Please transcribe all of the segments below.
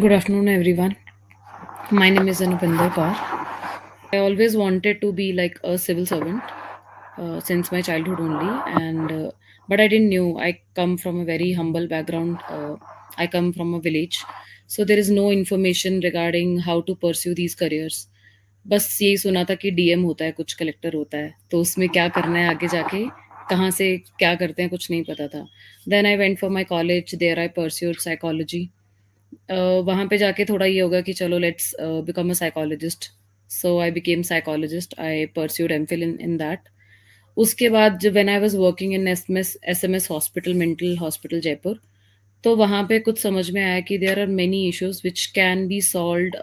Good afternoon, everyone. My name is Anupinder Kaur. I always wanted to be like a civil servant since my childhood only, and but I didn't knew. I come from a very humble background. I come from a village, so there is no information regarding how to pursue these careers. बस यही सुना था कि DM होता है, कुछ collector होता है, तो उसमें क्या करना है आगे जाके, कहाँ से क्या करते हैं, कुछ नहीं पता था. Then I went for my college, there I pursued psychology. वहाँ पे जाके थोड़ा ये होगा कि चलो let's become a psychologist. So I became psychologist. I pursued MPhil in that. उसके बाद जब when I was working in SMS hospital, mental hospital Jaipur, तो वहाँ पे कुछ समझ में आया कि there are many issues which can be solved.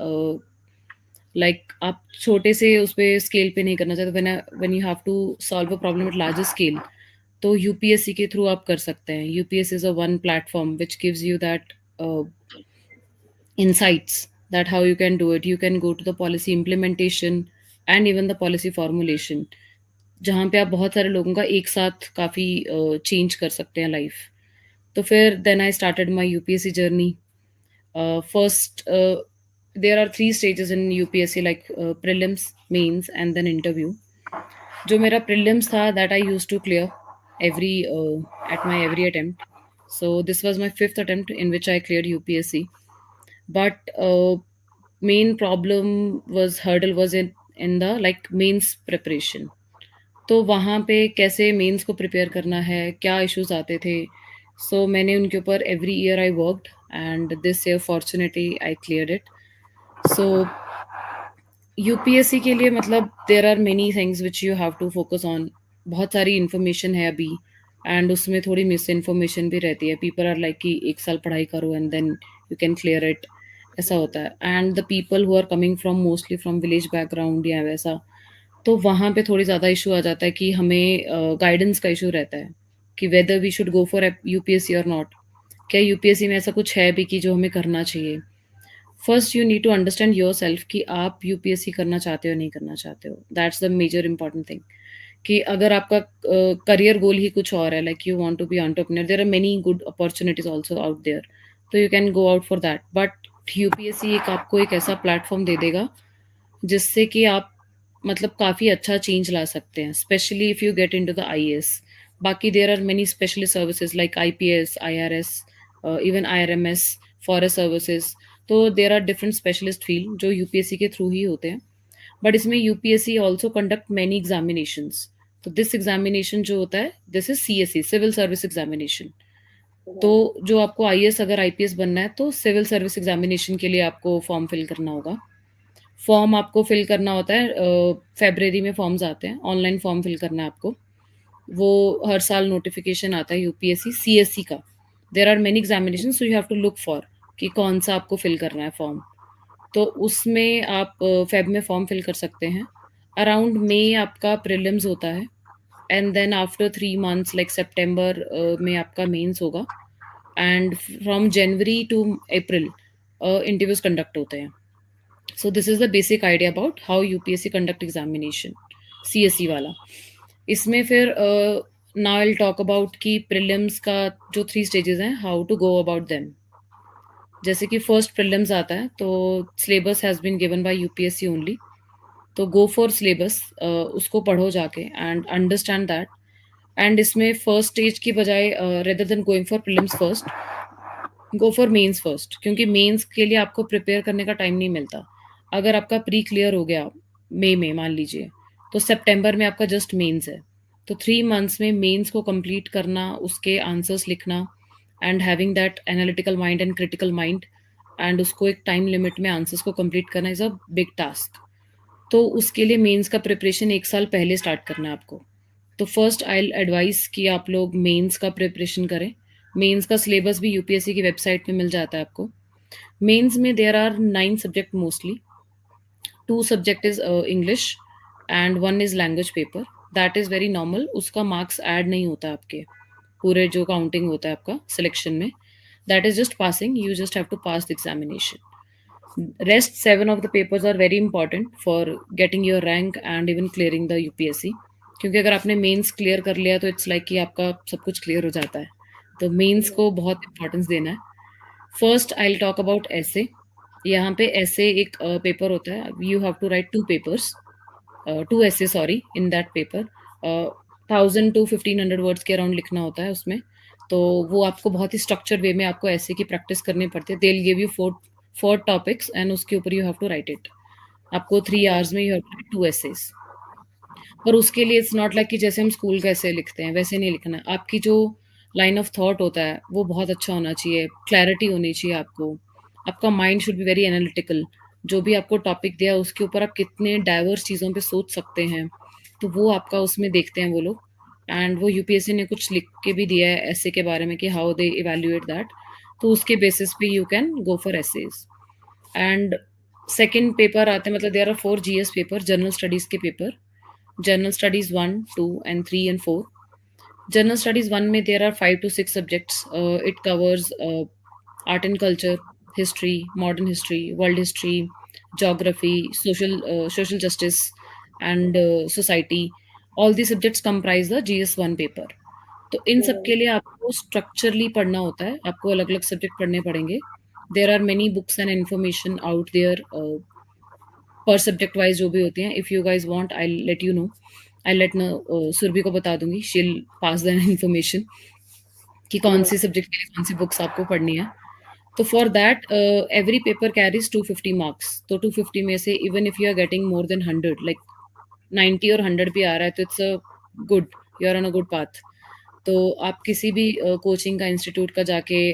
Like आप छोटे से उस पे स्केल पे नहीं करना चाहते. When you have to solve a problem at larger scale, तो यूपीएससी के थ्रू आप कर सकते हैं. UPSC is a one platform which gives you that insights, that how you can do it. You can go to the policy implementation and even the policy formulation, जहाँ पे आप बहुत सारे लोगों का एक साथ काफ़ी चेंज कर सकते हैं लाइफ. तो फिर then I started my UPSC journey. First there are 3 stages in UPSC, like prelims, mains and then interview. जो मेरा प्रीलिम्स था that I use to clear every at my every attempt. So this was my fifth attempt in which I cleared UPSC. But main problem was hurdle was in the like mains preparation. तो वहाँ पे कैसे mains को prepare करना है, क्या issues आते थे. सो मैंने उनके ऊपर every year I worked, and this year fortunately I cleared it. So UPSC के लिए मतलब there are many things which you have to focus on. बहुत सारी इन्फॉर्मेशन है अभी, एंड उसमें थोड़ी मिस इन्फॉर्मेशन भी रहती है. पीपल आर लाइक कि एक साल पढ़ाई करो and then you can clear it, ऐसा होता है. And the people who are coming from mostly from village background या वैसा, तो वहाँ पे थोड़ी ज़्यादा इशू आ जाता है कि हमें गाइडेंस का इशू रहता है कि whether we should go for UPSC और नॉट. क्या यूपीएससी में ऐसा कुछ है भी कि जो हमें करना चाहिए. First you need to understand yourself कि आप यूपीएससी करना चाहते हो नहीं करना चाहते हो. That's the major important thing. कि अगर आपका करियर गोल ही कुछ और है, like you want to be entrepreneur, there are many good opportunities also out there, तो you can go out for that. But UPSC एक आपको एक ऐसा प्लेटफॉर्म दे देगा जिससे कि आप मतलब काफ़ी अच्छा चेंज ला सकते हैं, specially if you get into the IAS. बाकी there are many specialist services like IPS, IRS, even IRMS, forest services. तो there are different specialist field जो यूपीएससी के थ्रू ही होते हैं. बट इसमें UPSC also conduct many examinations. तो this examination जो होता है, this is CSC, civil service examination. तो जो आपको आईएएस अगर आईपीएस बनना है तो सिविल सर्विस एग्जामिनेशन के लिए आपको फॉर्म फिल करना होगा. फॉर्म आपको फिल करना होता है, फेब्रवरी में फॉर्म्स आते हैं, ऑनलाइन फॉर्म फिल करना है आपको. वो हर साल नोटिफिकेशन आता है यूपीएससी सीएससी का. There are many examination, so you have to look for कि कौन सा आपको फिल करना है फॉर्म. तो उसमें आप फेब में फॉर्म फिल कर सकते हैं. अराउंड मई आपका प्रीलिम्स होता है, and then after 3 months like सितंबर में आपका मेंस होगा. And from January to April interviews conduct होते हैं. So this is the basic idea about how UPSC conduct examination, CSC वाला. इसमें फिर now I will talk about कि प्रीलिम्स का जो 3 stages हैं, how to go about them. जैसे कि फर्स्ट प्रीलिम्स आता है, तो syllabus has been given by UPSC only. तो गो फॉर सिलेबस, उसको पढ़ो जाके एंड अंडरस्टैंड दैट. एंड इसमें फर्स्ट स्टेज की बजाय rather than going for prelims first, go for mains first, क्योंकि मेंस के लिए आपको प्रिपेयर करने का टाइम नहीं मिलता. अगर आपका प्री क्लियर हो गया मई में मान लीजिए, तो सितंबर में आपका जस्ट मेंस है. तो 3 months में मेंस को कंप्लीट करना, उसके आंसर्स लिखना, and having that analytical mind and critical mind, and उसको एक टाइम लिमिट में आंसर्स को कंप्लीट करना इज़ अ बिग टास्क. तो उसके लिए मेंस का प्रिपरेशन एक साल पहले स्टार्ट करना है आपको. तो फर्स्ट आई एडवाइस कि आप लोग मेंस का प्रिपरेशन करें. मेंस का सिलेबस भी यूपीएससी की वेबसाइट पे मिल जाता है आपको. मेंस में there are 9 subject mostly. 2 subject is English and one is language paper. That is very normal, उसका मार्क्स ऐड नहीं होता आपके पूरे जो काउंटिंग होता है आपका सिलेक्शन में. That is just passing, you just have to pass the examination. Rest 7 of the papers are very important for getting your rank and even clearing the UPSC. क्योंकि अगर आपने मेंस क्लियर कर लिया तो इट्स लाइक कि आपका सब कुछ क्लियर हो जाता है. तो मेंस को बहुत इंपॉर्टेंस देना है. First I will talk about essay. यहाँ पे ऐसे एक पेपर होता है, you have to write 2 papers, 2 essay sorry in that paper, 1000 to 1500 words के अराउंड लिखना होता है उसमें। तो वो आपको बहुत ही स्ट्रक्चर्ड वे में आपको ऐसे की प्रैक्टिस करनी पड़ती है। They will give you 4 topics and उसके ऊपर you have to write it. आपको 3 आवर्स में you have to write 2 essays. पर उसके लिए इट्स नॉट लाइक कि जैसे हम स्कूल का ऐसे लिखते हैं वैसे नहीं लिखना है। आपकी जो लाइन ऑफ थॉट होता है वो बहुत अच्छा होना चाहिए, क्लैरिटी होनी चाहिए आपको। आपका mind should be very analytical. जो भी आपको टॉपिक दिया है उसके ऊपर आप कितने डाइवर्स चीज़ों पे सोच सकते हैं, तो वो आपका उसमें देखते हैं वो लोग। एंड वो यूपीएससी ने कुछ लिख के भी दिया है ऐसे के बारे में कि हाउ दे इवैल्यूएट दैट। तो उसके बेसिस पे you can go for essays. And second paper आते हैं, मतलब there are 4 GS paper, general studies के paper. General Studies 1, 2, and 3 and 4. General Studies 1 में there are 5 to 6 subjects. It covers art and culture, history, modern history, world history, geography, social justice, and society. All these subjects comprise the GS1 paper. तो इन सब के लिए आपको structurally पढ़ना होता है, आपको अलग-अलग सब्जेक्ट पढ़ने पड़ेंगे। There are many books and information out there पर सब्जेक्ट वाइज जो भी होती हैं। If you guys want I let you know, I let know, Surabhi को बता दूंगी, शील पास द इन्फॉर्मेशन कि कौन सी सब्जेक्ट के लिए कौन सी बुक्स आपको पढ़नी है। तो for that every paper carries 250 marks. तो 250 में से even if you are getting more than 100, like 90 और 100 भी आ रहा है, तो it's a good, you are on a good path. तो आप किसी भी कोचिंग का, इंस्टीट्यूट का जाके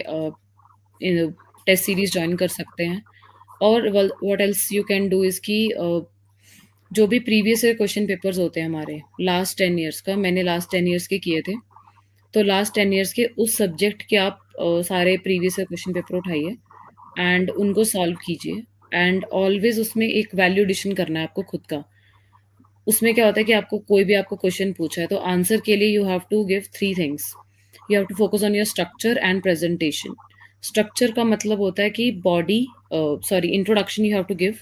टेस्ट सीरीज ज्वाइन कर सकते हैं। और what else you can do is कि जो भी प्रीवियस ईयर क्वेश्चन पेपर्स होते हैं हमारे लास्ट 10 इयर्स का, मैंने लास्ट 10 इयर्स के किए थे। तो लास्ट 10 इयर्स के उस सब्जेक्ट के आप सारे प्रीवियस ईयर क्वेश्चन पेपर उठाइए एंड उनको सॉल्व कीजिए। एंड ऑलवेज उसमें एक वैल्यू एडिशन करना है आपको खुद का। उसमें क्या होता है कि आपको कोई भी आपको क्वेश्चन पूछा है तो आंसर के लिए you have to give 3 things. You have to focus on your structure and presentation. Structure का मतलब होता है कि body, sorry, introduction you have to give,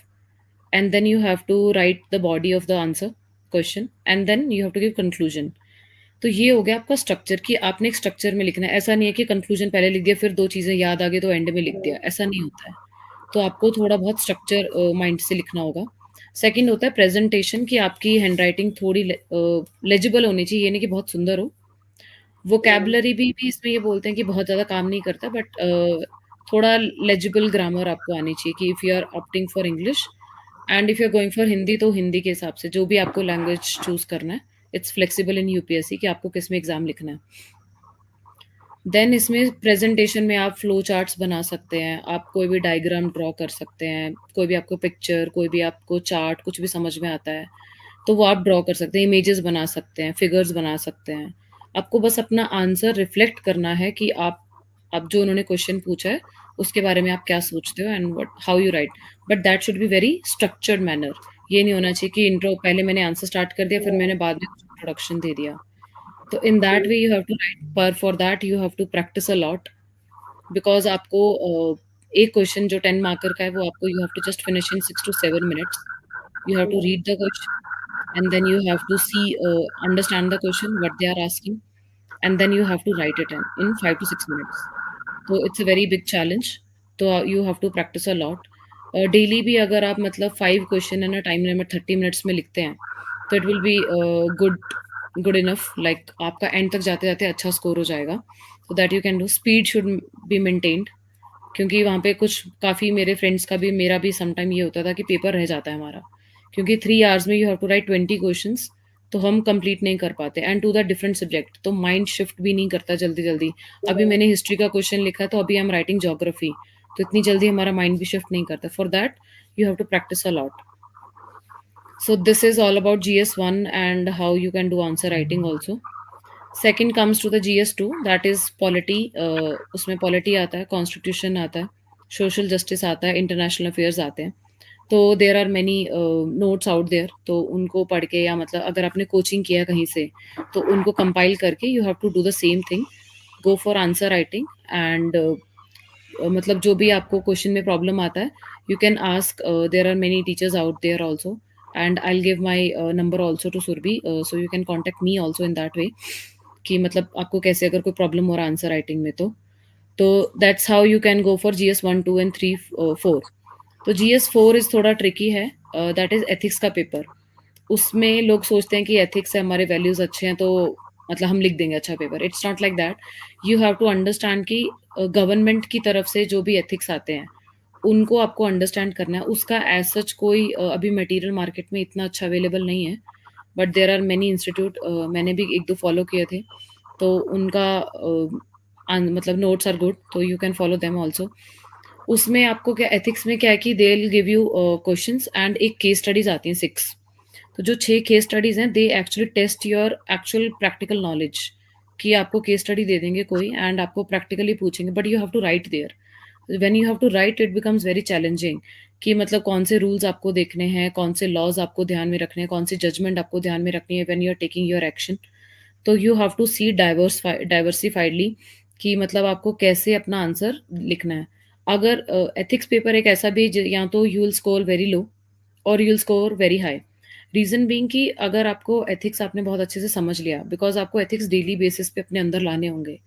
and then you have to write the body of the answer question, and then you have to give conclusion। तो ये हो गया आपका स्ट्रक्चर कि आपने एक स्ट्रक्चर में लिखना है। ऐसा नहीं है कि कंक्लूजन पहले लिख दिया फिर 2 चीज़ें याद आ गई तो एंड में लिख दिया, ऐसा नहीं होता है। तो आपको थोड़ा बहुत स्ट्रक्चर माइंड से लिखना होगा। सेकंड होता है प्रेजेंटेशन, कि आपकी हैंडराइटिंग थोड़ी लेजिबल होनी चाहिए, ये नहीं कि बहुत सुंदर हो। वोकैबुलरी भी इसमें ये बोलते हैं कि बहुत ज़्यादा काम नहीं करता, बट थोड़ा लेजिबल ग्रामर आपको आनी चाहिए कि if you are opting for English and if you are going for Hindi, तो हिंदी के हिसाब से जो भी आपको लैंग्वेज चूज़ करना है, इट्स फ्लेक्सिबल इन यूपीएससी कि आपको किस में एग्ज़ाम लिखना है। देन इसमें प्रेजेंटेशन में आप फ्लो चार्ट्स बना सकते हैं, आप कोई भी डायग्राम ड्रॉ कर सकते हैं, कोई भी आपको पिक्चर, कोई भी आपको चार्ट कुछ भी समझ में आता है तो वो आप ड्रॉ कर सकते हैं, इमेजेस बना सकते हैं, फिगर्स बना सकते हैं। आपको बस अपना आंसर रिफ्लेक्ट करना है कि आप जो उन्होंने क्वेश्चन पूछा है उसके बारे में आप क्या सोचते हो and what how you right. But that should be very structured manner. ये नहीं होना चाहिए कि इंट्रो पहले मैंने आंसर स्टार्ट कर दिया फिर मैंने बाद में इंट्रोडक्शन दे दिया। तो in that way you have to write, पर for that you have to practice a lot. Because आपको एक क्वेश्चन जो 10 मार्कर का है वो आपको you have to just finish in 6 to 7 minutes। You have to read the question, and then you have to see, understand the question, what they are asking, and then you have to write it in 5 to 6 minutes. So it's a very big challenge. तो you have to practice a lot. Daily भी अगर आप मतलब 5 question है ना time limit 30 minutes में लिखते हैं तो it will be good, good enough, like आपका एंड तक जाते जाते अच्छा स्कोर हो जाएगा। So that you can do, speed should be maintained. क्योंकि वहाँ पे कुछ काफ़ी मेरे फ्रेंड्स का भी, मेरा भी सम टाइम ये होता था कि पेपर रह जाता है हमारा, क्योंकि 3 आवर्स में you have to write 20 questions, तो हम कंप्लीट नहीं कर पाते and to the different subject, तो माइंड शिफ्ट भी नहीं करता जल्दी-जल्दी। अभी मैंने हिस्ट्री का क्वेश्चन लिखा तो अभी आई एम राइटिंग ज्योग्राफी, तो इतनी जल्दी हमारा माइंड भी शिफ्ट नहीं करता। For that you have to practice a lot. So this is all about GS1 and how you can do answer writing also. Second comes to the GS2, that is polity। उसमें polity आता है, constitution आता है, social justice आता है, international affairs आते हैं। तो there are many notes out there, तो उनको पढ़ के या मतलब अगर आपने कोचिंग किया कहीं से तो उनको कंपाइल करके you have to do the same thing, go for answer writing. And मतलब जो भी आपको क्वेश्चन में प्रॉब्लम आता है you can ask, there are many teachers out there also, and I will give my number also to Surabhi, so you can contact me also in that way कि मतलब आपको कैसे अगर कोई प्रॉब्लम हो रहा है आंसर राइटिंग में तो that's how you can go for GS 1, 2 and 3, 4। तो GS4 इज़ थोड़ा ट्रिकी है, दैट इज़ एथिक्स का पेपर। उसमें लोग सोचते हैं कि एथिक्स से हमारे वैल्यूज़ अच्छे हैं तो मतलब हम लिख देंगे अच्छा paper. It's not like that. You have to understand कि गवर्नमेंट की तरफ से जो भी एथिक्स आते हैं, उनको आपको अंडरस्टैंड करना है। उसका एज़ सच कोई अभी मटेरियल मार्केट में इतना अच्छा अवेलेबल नहीं है, but there are many institute, मैंने भी 1-2 फॉलो किए थे, तो उनका मतलब नोट्स आर गुड, तो you can follow them also. उसमें आपको क्या एथिक्स में क्या है कि they will give you questions and एक केस स्टडीज़ आती हैं 6। तो जो 6 केस स्टडीज़ हैं, they actually test your actual practical knowledge, कि आपको केस स्टडी दे देंगे कोई एंड आपको प्रैक्टिकली पूछेंगे, but you have to write there. When you have to write it becomes very challenging, कि मतलब कौन से रूल्स आपको देखने हैं, कौन से लॉज़ आपको ध्यान में रखने हैं, कौन सी जजमेंट आपको ध्यान में रखनी है when you are taking your action. तो you have to see diversifiedly, कि मतलब आपको कैसे अपना आंसर लिखना है। अगर एथिक्स पेपर एक ऐसा भी या तो you will score very low और you will score very high. Reason being कि अगर आपको एथिक्स आपने बहुत अच्छे से समझ लिया, बिकॉज़ आपको एथिक्स डेली बेसिस पे अपने अंदर लाने होंगे।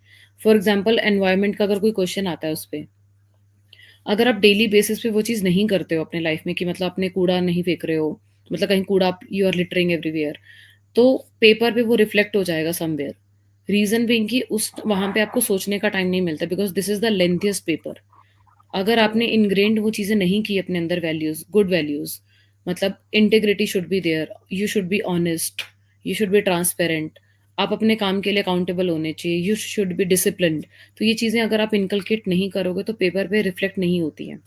फॉर एग्ज़ाम्पल एनवायरनमेंट का अगर कोई क्वेश्चन आता है उस पे, अगर आप डेली बेसिस पे वो चीज़ नहीं करते हो अपने लाइफ़ में, कि मतलब अपने कूड़ा नहीं फेंक रहे हो, मतलब कहीं कूड़ा आप यू आर लिटरिंग एवरीवेयर, तो पेपर पे वो रिफ्लेक्ट हो जाएगा समवेयर। रीज़न बीइंग कि उस वहाँ पे आपको सोचने का टाइम नहीं मिलता, because this is the lengthiest paper. अगर आपने इनग्रेन्ड वो चीज़ें नहीं की अपने अंदर वैल्यूज़, गुड वैल्यूज़, मतलब integrity should be there, you should be honest, you should be transparent, आप अपने काम के लिए अकाउंटेबल होने चाहिए, यू शुड बी डिसिप्लिन्ड। तो ये चीज़ें अगर आप इनकलकेट नहीं करोगे तो पेपर पे रिफ्लेक्ट नहीं होती हैं।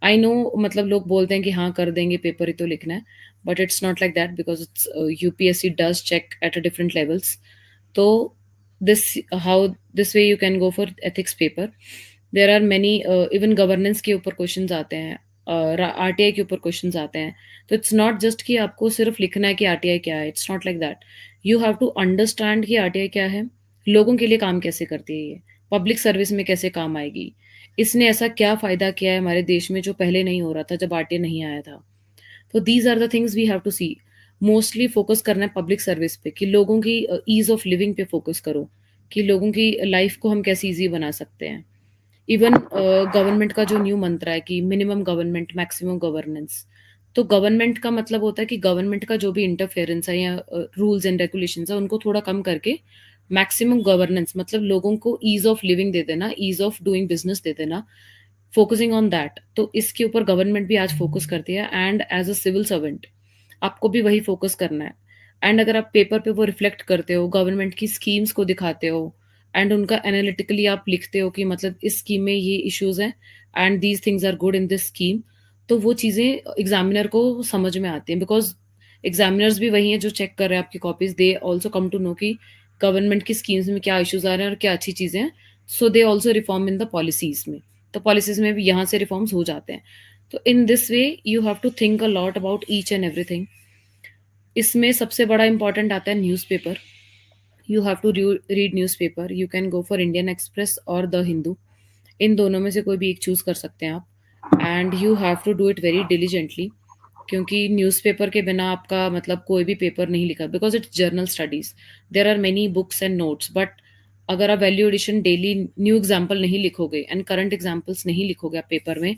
आई नो, मतलब लोग बोलते हैं कि हाँ, कर देंगे, पेपर ही तो लिखना है, but it's not like that, because it's UPSC does check at a different levels. तो this how this way you can go for ethics paper. There are many, even governance के ऊपर क्वेश्चंस आते हैं, RTI के ऊपर questions आते हैं। तो इट्स नॉट जस्ट कि आपको सिर्फ लिखना है कि आरटीआई क्या है, it's not like that. You have to understand कि आरटीआई क्या है, लोगों के लिए काम कैसे करती है ये, पब्लिक सर्विस में कैसे काम आएगी, इसने ऐसा क्या फ़ायदा किया है हमारे देश में जो पहले नहीं हो रहा था जब आरटीआई नहीं आया था। तो these are the things we have to see. Mostly focus करना है पब्लिक सर्विस पे, कि लोगों की ईज़ ऑफ लिविंग पे फ़ोकस करो, कि लोगों की लाइफ़ को हम कैसे ईज़ी बना सकते हैं। इवन गवर्नमेंट का जो न्यू मंत्र है कि मिनिमम गवर्नमेंट मैक्सिमम गवर्नेंस, तो गवर्नमेंट का मतलब होता है कि गवर्नमेंट का जो भी इंटरफेरेंस है या रूल्स एंड रेगुलेशंस है उनको थोड़ा कम करके मैक्सिमम गवर्नेंस, मतलब लोगों को ईज ऑफ लिविंग दे देना, ईज ऑफ डूइंग बिजनेस दे देना, फोकसिंग ऑन दैट। तो इसके ऊपर गवर्नमेंट भी आज फोकस करती है, and as a civil servant आपको भी वही फोकस करना है। एंड अगर आप पेपर पे वो रिफ्लेक्ट करते हो, गवर्नमेंट की स्कीम्स को दिखाते हो एंड उनका एनालिटिकली आप लिखते हो कि मतलब इस स्कीम में ये इश्यूज हैं and these things are good in this scheme, तो वो चीज़ें एग्जामिनर को समझ में आती हैं, बिकॉज एग्जामिनर्स भी वही हैं जो चेक कर रहे हैं आपकी copies, they also come to know कि गवर्नमेंट की स्कीम्स में क्या इश्यूज आ रहे हैं और क्या अच्छी चीज़ें हैं। So they also reform in the policies में, तो पॉलिसीज में भी यहाँ से रिफॉर्म्स हो जाते हैं। तो in this way you have to think a lot about each and everything. इसमें सबसे बड़ा इंपॉर्टेंट आता है newspaper. You have to read newspaper, you can go for Indian Express और द हिंदू, इन दोनों में से कोई भी एक चूज़ कर सकते हैं आप, and you have to do it very diligently, क्योंकि न्यूज़पेपर के बिना आपका मतलब कोई भी पेपर नहीं लिखा, because it's general studies, there are many books and notes, but अगर आप value addition daily new example नहीं लिखोगे एंड करंट एग्जाम्पल्स नहीं लिखोगे आप पेपर में,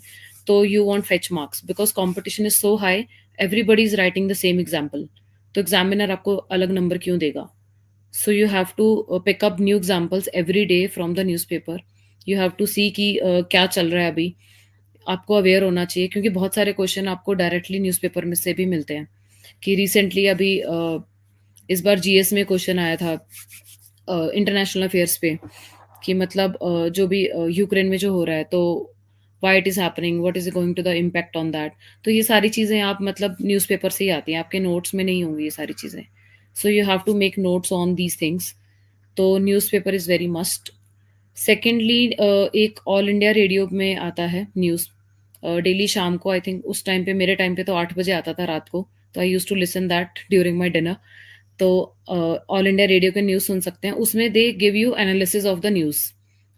तो you won't fetch marks, because competition is so high, everybody is writing the same example, तो एग्जामिनर आपको अलग नंबर क्यों देगा। So you have to pick up new examples every day from the newspaper. You have to see कि क्या चल रहा है अभी, आपको अवेयर होना चाहिए, क्योंकि बहुत सारे क्वेश्चन आपको डायरेक्टली न्यूज़पेपर में से भी मिलते हैं। कि रिसेंटली अभी इस बार जीएस में क्वेश्चन आया था इंटरनेशनल अफेयर्स पे, कि मतलब जो भी यूक्रेन में जो हो रहा है, तो why it is happening, what is going to the impact on that. तो ये सारी चीज़ें आप मतलब न्यूज़पेपर से ही आती हैं, आपके नोट्स में नहीं होंगी ये सारी चीज़ें। So you have to make notes on these things. तो newspaper is very must. Secondly एक ऑल इंडिया रेडियो में आता है न्यूज़, डेली शाम को, आई थिंक उस टाइम पे, मेरे टाइम पे तो 8 बजे आता था रात को, तो I use to listen that during my dinner. तो ऑल इंडिया रेडियो के न्यूज़ सुन सकते हैं, उसमें they give you analysis of the news.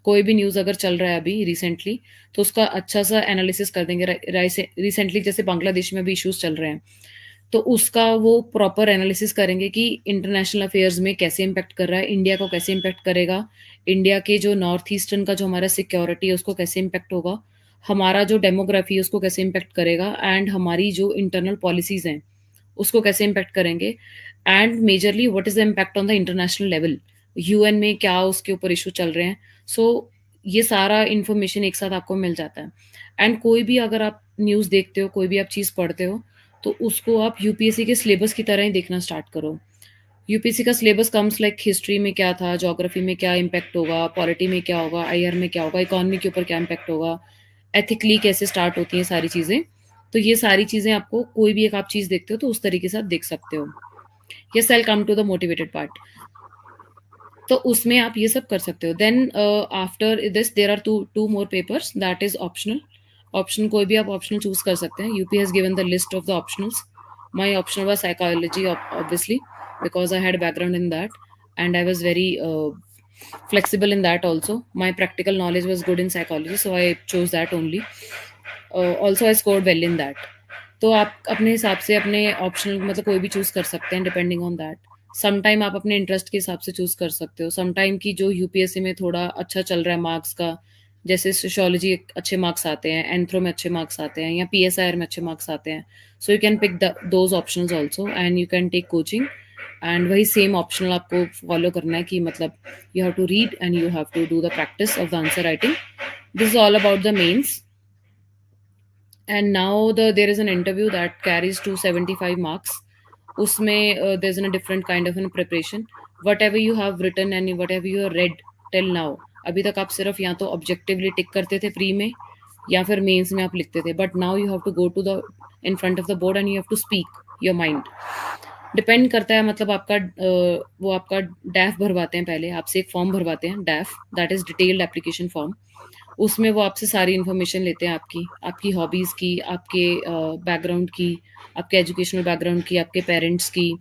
कोई भी न्यूज़ अगर चल रहा है अभी रिसेंटली, तो उसका अच्छा सा एनालिसिस कर देंगे। रिसेंटली जैसे बांग्लादेश में भी इश्यूज चल रहे हैं, तो उसका वो प्रॉपर एनालिसिस करेंगे कि इंटरनेशनल अफेयर्स में कैसे इम्पैक्ट कर रहा है, इंडिया को कैसे इम्पैक्ट करेगा, इंडिया के जो नॉर्थ ईस्टर्न का जो हमारा सिक्योरिटी है उसको कैसे इम्पैक्ट होगा, हमारा जो डेमोग्राफी है उसको कैसे इम्पैक्ट करेगा, एंड हमारी जो इंटरनल पॉलिसीज़ हैं, उसको कैसे इम्पैक्ट करेंगे, and majorly what is the impact on the international level, UN में क्या उसके ऊपर इश्यू चल रहे हैं। सो ये सारा इन्फॉर्मेशन एक साथ आपको मिल जाता है। एंड कोई भी अगर आप न्यूज़ देखते हो, कोई भी आप चीज़ पढ़ते हो, तो उसको आप यूपीएससी के सिलेबस की तरह ही देखना स्टार्ट करो। यूपीएससी का सिलेबस कम्स लाइक हिस्ट्री में क्या था, ज्योग्राफी में क्या इम्पैक्ट होगा, पॉलिटी में क्या होगा, आईआर में क्या होगा, इकोनॉमी के ऊपर क्या इम्पैक्ट होगा, एथिकली कैसे स्टार्ट होती हैं सारी चीज़ें। तो ये सारी चीज़ें आपको कोई भी एक आप चीज़ देखते हो तो उस तरीके से आप देख सकते हो। Yes, I will come to the motivated part. तो उसमें आप ये सब कर सकते हो। Then after this there are two more papers that is optional. Option कोई भी आप ऑप्शनल चूज़ कर सकते हैं। UP has given the list of the optionals. My optional was psychology obviously because I had background in that and I was very flexible in that also. My practical knowledge was good in psychology, so I chose that only. Also I scored well in that. तो आप अपने हिसाब से अपने optional मतलब कोई भी choose कर सकते हैं depending on that. Some time आप अपने इंटरेस्ट के हिसाब से चूज़ कर सकते हो। सम टाइम की जो यूपीएससी में थोड़ा अच्छा चल रहा है मार्क्स का, जैसे सोशियोलॉजी अच्छे मार्क्स आते हैं, एंथ्रो में अच्छे मार्क्स आते हैं या पीएसआईआर में अच्छे मार्क्स आते हैं। So you can pick those options also and you can take coaching, and वही सेम ऑप्शनल आपको फॉलो करना है कि मतलब you have to read and you have to do the practice of the answer writing. This is all about the mains. And now there is an interview that carries 275 marks. Usme there's a different kind of an preparation. Whatever you have written and whatever you have read till now, अभी तक आप सिर्फ या तो objectively टिक करते थे pre में या फिर मेंस में आप लिखते थे, but now you have to go to the in front of the board and you have to speak your mind. Depend करता है मतलब आपका वो आपका डैफ भरवाते हैं, पहले आपसे एक फॉर्म भरवाते हैं डैफ, that is detailed application form. उसमें वो आपसे सारी इन्फॉर्मेशन लेते हैं आपकी, आपकी हॉबीज़ की, आपके बैकग्राउंड की, आपके एजुकेशनल बैकग्राउंड की, आपके पेरेंट्स की।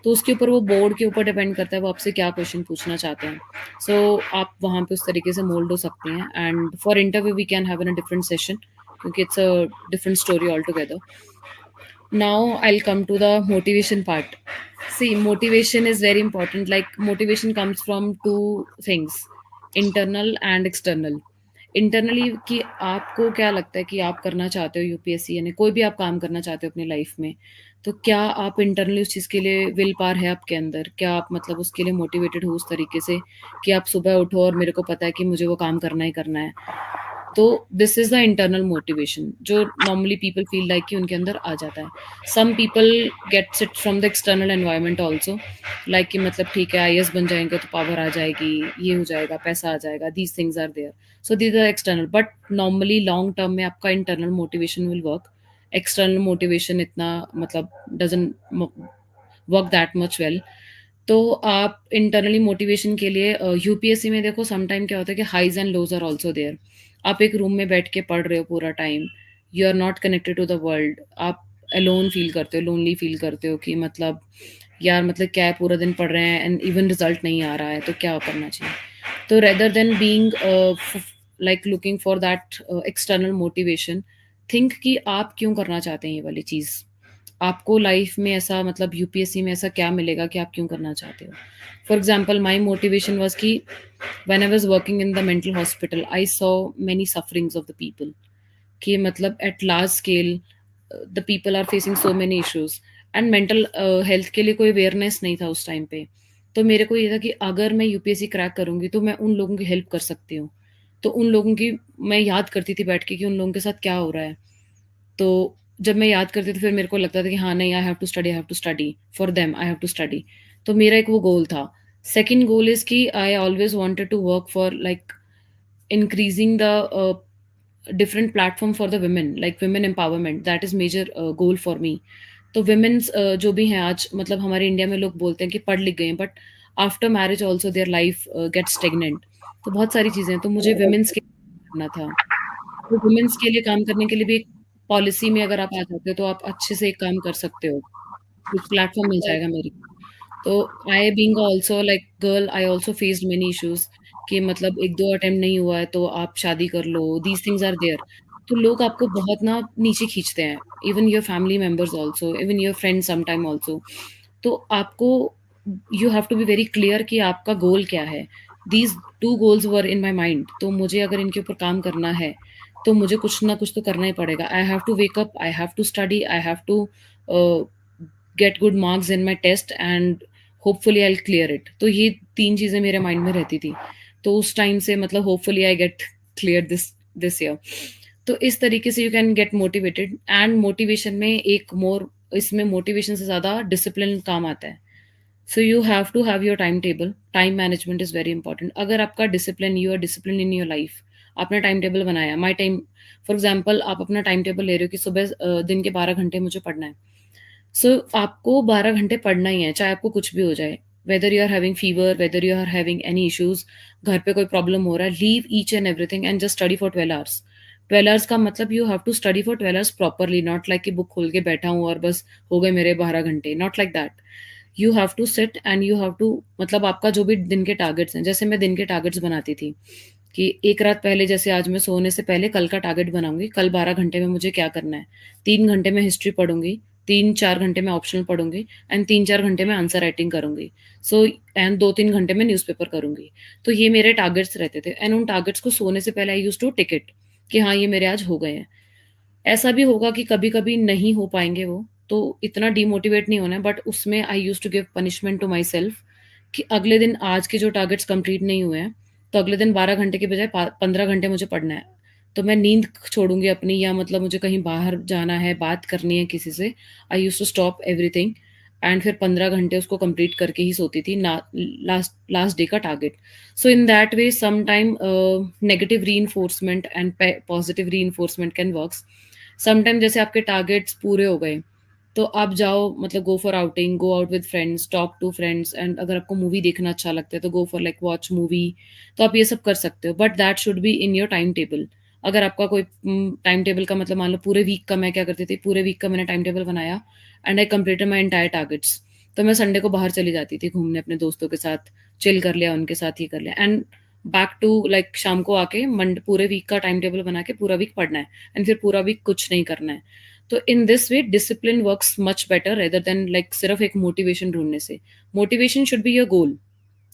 तो उसके ऊपर वो बोर्ड के ऊपर डिपेंड करता है वो आपसे क्या क्वेश्चन पूछना चाहते हैं। सो आप वहाँ पे उस तरीके से मोल्ड हो सकते हैं, and for interview we can have in a different session क्योंकि it's a different story all together. Now I'll come to the motivation part. See, motivation is very important. Like motivation comes from two things, internal and external. Internally कि आपको क्या लगता है कि आप करना चाहते हो यूपीएससी, यानी कोई भी आप काम करना चाहते हो अपनी लाइफ में, तो क्या आप इंटरनली उस चीज़ के लिए विल पावर है आपके अंदर? क्या आप मतलब उसके लिए मोटिवेटेड हो उस तरीके से कि आप सुबह उठो और मेरे को पता है कि मुझे वो काम करना ही करना है। तो this is the internal motivation जो नॉर्मली पीपल फील लाइक कि उनके अंदर आ जाता है। Some people gets it from the external environment also, like कि मतलब ठीक है आईएएस बन जाएँगे तो पावर आ जाएगी, ये हो जाएगा, पैसा आ जाएगा, these things are there. So these are external, but normally long term में आपका internal motivation will work. External motivation इतना मतलब doesn't work that much well. तो आप इंटरनली मोटिवेशन के लिए यूपीएससी में देखो सम टाइम क्या होता है कि highs and lows are also there. आप एक रूम में बैठ के पढ़ रहे हो पूरा time, you are not connected to the world, आप अलोन फील करते हो, लोनली फील करते हो कि मतलब यार मतलब क्या है, पूरा दिन पढ़ रहे हैं एंड इवन रिजल्ट नहीं आ रहा है, तो क्या करना चाहिए? तो rather than being like looking for that external motivation, think कि आप क्यों करना चाहते हैं ये वाली चीज़? आपको लाइफ में ऐसा मतलब यूपीएससी में ऐसा क्या मिलेगा कि आप क्यों करना चाहते हो? For example my motivation was कि when I was working in the mental hospital, I saw many sufferings of the people कि मतलब at large scale the people are facing so many issues, and mental health के लिए कोई awareness नहीं था उस time पे। तो मेरे को ये था कि अगर मैं यूपीएससी क्रैक करूँगी तो मैं उन लोगों की हेल्प कर सकती हूँ। तो उन लोगों की मैं याद करती थी बैठ के कि उन लोगों के साथ क्या हो रहा है। तो जब मैं याद करती थी फिर मेरे को लगता था कि हाँ, नहीं, I have to study for them, I have to study. तो मेरा एक वो गोल था। सेकंड गोल इज़ कि I always wanted to work for like increasing the different platform for the women, like women empowerment, that is major goal for me। तो women's जो भी हैं आज मतलब हमारे इंडिया में लोग बोलते हैं कि पढ़ लिख गए हैं, but after marriage also their life gets stagnant. तो बहुत सारी चीज़ें हैं, तो मुझे वुमेन्स के लिए करना था। तो वुमेन्स के लिए काम करने के लिए भी एक पॉलिसी में अगर आप आ जाते हो तो आप अच्छे से एक काम कर सकते हो। एक प्लेटफ़ॉर्म मिल जाएगा मेरे को। तो I being also like girl, I also faced many issues कि मतलब 1-2 अटेम्प्ट नहीं हुआ है तो आप शादी कर लो, दीज़ थिंग्स आर देयर। तो लोग आपको बहुत ना नीचे खींचते हैं, even your family members also, even your friends some time also. तो आपको you have to be very clear कि आपका गोल क्या है। These 2 goals were in my mind, तो मुझे अगर इनके ऊपर काम करना है, तो मुझे कुछ ना कुछ तो करना ही पड़ेगा। I have to wake up, I have to study, I have to get good marks in my test and hopefully I clear it. तो ये 3 चीज़ें मेरे माइंड में रहती थी। तो उस टाइम से मतलब hopefully I get clear this year. तो इस तरीके से you can get motivated, and motivation में एक मोर, इसमें मोटिवेशन से ज़्यादा डिसिप्लिन काम आता है। So you have to have your time table, time management is very important. अगर आपका discipline, you are discipline in your life, आपने टाइम टेबल बनाया, माई टाइम, फॉर एग्जाम्पल आप अपना टाइम टेबल ले रहे हो कि सुबह दिन के 12 घंटे मुझे पढ़ना है। सो आपको 12 घंटे पढ़ना ही है, चाहे आपको कुछ भी हो जाए, whether you are having fever, whether you are having any issues, घर पे कोई प्रॉब्लम हो रहा है, leave each and everything and just study for 12 hours. 12 hours का मतलब you have to study for 12 hours properly, not like कि book खोल के बैठा हूँ और बस हो गए मेरे 12 घंटे, not like that. You have to sit and you have to, मतलब आपका जो भी दिन के टारगेट्स हैं, जैसे मैं दिन के टारगेट्स बनाती थी कि एक रात पहले, जैसे आज मैं सोने से पहले कल का टारगेट बनाऊंगी, कल 12 घंटे में मुझे क्या करना है। 3 घंटे में हिस्ट्री पढ़ूंगी, 3-4 घंटे में ऑप्शनल पढ़ूंगी, एंड 3-4 घंटे में आंसर राइटिंग करूंगी। सो एंड 2-3 घंटे में न्यूज़पेपर करूंगी। तो ये मेरे टारगेट्स रहते थे, एंड उन टारगेट्स को सोने से पहले आई यूज टू टिक इट कि हाँ ये मेरे आज हो गए हैं। ऐसा भी होगा कि कभी-कभी नहीं हो पाएँगे वो, तो इतना डिमोटिवेट नहीं होना है, बट उसमें I used to give punishment to myself कि अगले दिन आज के जो टारगेट्स कंप्लीट नहीं हुए हैं, तो अगले दिन 12 घंटे के बजाय पा 15 घंटे मुझे पढ़ना है। तो मैं नींद छोड़ूँगी अपनी, या मतलब मुझे कहीं बाहर जाना है, बात करनी है किसी से, I used to stop everything and फिर 15 घंटे उसको कंप्लीट करके ही सोती थी ना, लास्ट लास्ट डे का target. So in that way some time negative reinforcement and positive reinforcement can works. Sometime जैसे आपके टारगेट्स पूरे हो गए, तो आप जाओ, मतलब go for outing, go out with friends, talk to friends, and अगर आपको मूवी देखना अच्छा लगता है तो go for like watch movie. तो आप ये सब कर सकते हो, but that should be in your time table. अगर आपका कोई टाइम टेबल का मतलब, मान लो पूरे वीक का, मैं क्या करती थी, पूरे वीक का मैंने टाइम टेबल बनाया and I completed my entire targets. तो मैं संडे को बाहर चली जाती थी घूमने अपने दोस्तों के साथ, चिल कर लिया उनके साथ, ही कर लिया, एंड बैक टू लाइक शाम को आके मंडे पूरे वीक का टाइम टेबल बना के पूरा वीक पढ़ना है, एंड फिर पूरा वीक कुछ नहीं करना है। तो in this way discipline works much better rather than like सिर्फ एक मोटिवेशन ढूंढने से। Motivation should be your goal,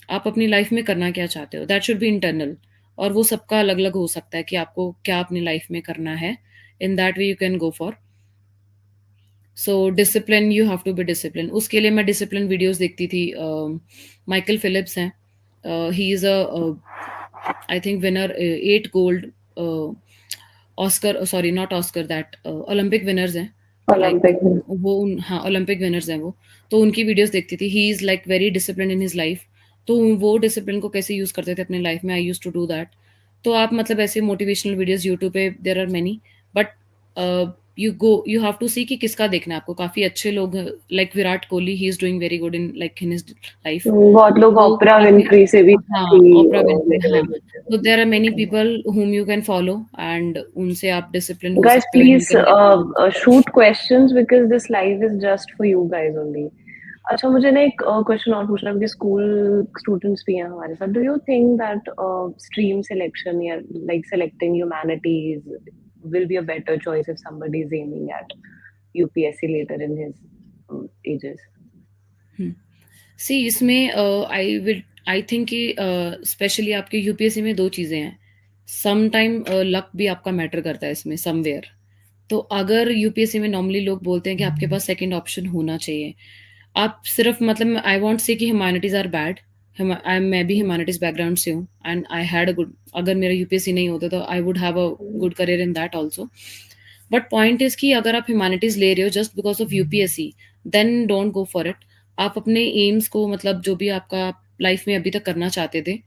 आप अपनी लाइफ में करना क्या चाहते हो, दैट शुड बी इंटरनल। और वो सबका अलग अलग हो सकता है कि आपको क्या अपनी लाइफ में करना है। In that way you can go for. So discipline, you have to be discipline. उसके लिए मैं डिसिप्लिन वीडियोस देखती थी। माइकल फिलिप्स हैं, he is a I think winner, 8 gold Oscar, sorry not Oscar, that Olympic winners हैं, like Olympic में। वो हाँ ओलंपिक विनर्स हैं वो। तो उनकी वीडियोस देखती थी, he is like very discipline in his life. तो वो डिसिप्लिन को कैसे यूज़ करते थे अपनी लाइफ में, I use to do that. तो आप मतलब ऐसे मोटिवेशनल वीडियोस यूट्यूब पे there are many, but you have to see कि किसका देखना है आपको। काफ़ी अच्छे लोग, like Virat Kohli, he is doing very good in his life. बहुत लोग तो ओपरा काफ़ी, विनफ्री से भी हाँ, काफी ओपरा विन्फ्रे, हाँ। मोटिवेट होते तो देयर आर मेनी हैं। People whom you can follow and उनसे आप डिसिप्लिन हो Guys, सकते हो, and you please can get results. shoot questions because this live is just for you guys only. अच्छा, मुझे ना एक क्वेश्चन और पूछना है क्योंकि स्कूल स्टूडेंट्स भी हैं हमारे साथ। Do you think that stream selection या like selecting humanities will be a better choice if somebody is aiming at UPSC later in his ages? हुँ। सी इसमें आई थिंक कि स्पेशली आपके यूपीएससी में 2 चीज़ें हैं। सम टाइम लक भी आपका matter करता है इसमें समवेयर। तो अगर यूपीएससी में नॉर्मली लोग बोलते हैं कि आपके पास सेकंड ऑप्शन होना चाहिए। आप सिर्फ मतलब आई वोंट से कि ह्यूमैनिटीज़ आर बैड। मैं भी ह्यूमैनिटीज़ बैकग्राउंड से हूँ, and I had a good, अगर मेरा यूपीएससी नहीं होता तो I would have a good career in that also. But point is कि अगर आप ह्यूमैनिटीज़ ले रहे हो just because of UPSC, then don't go for it. आप अपने एम्स को, मतलब जो भी आपका लाइफ में अभी तक करना चाहते थे,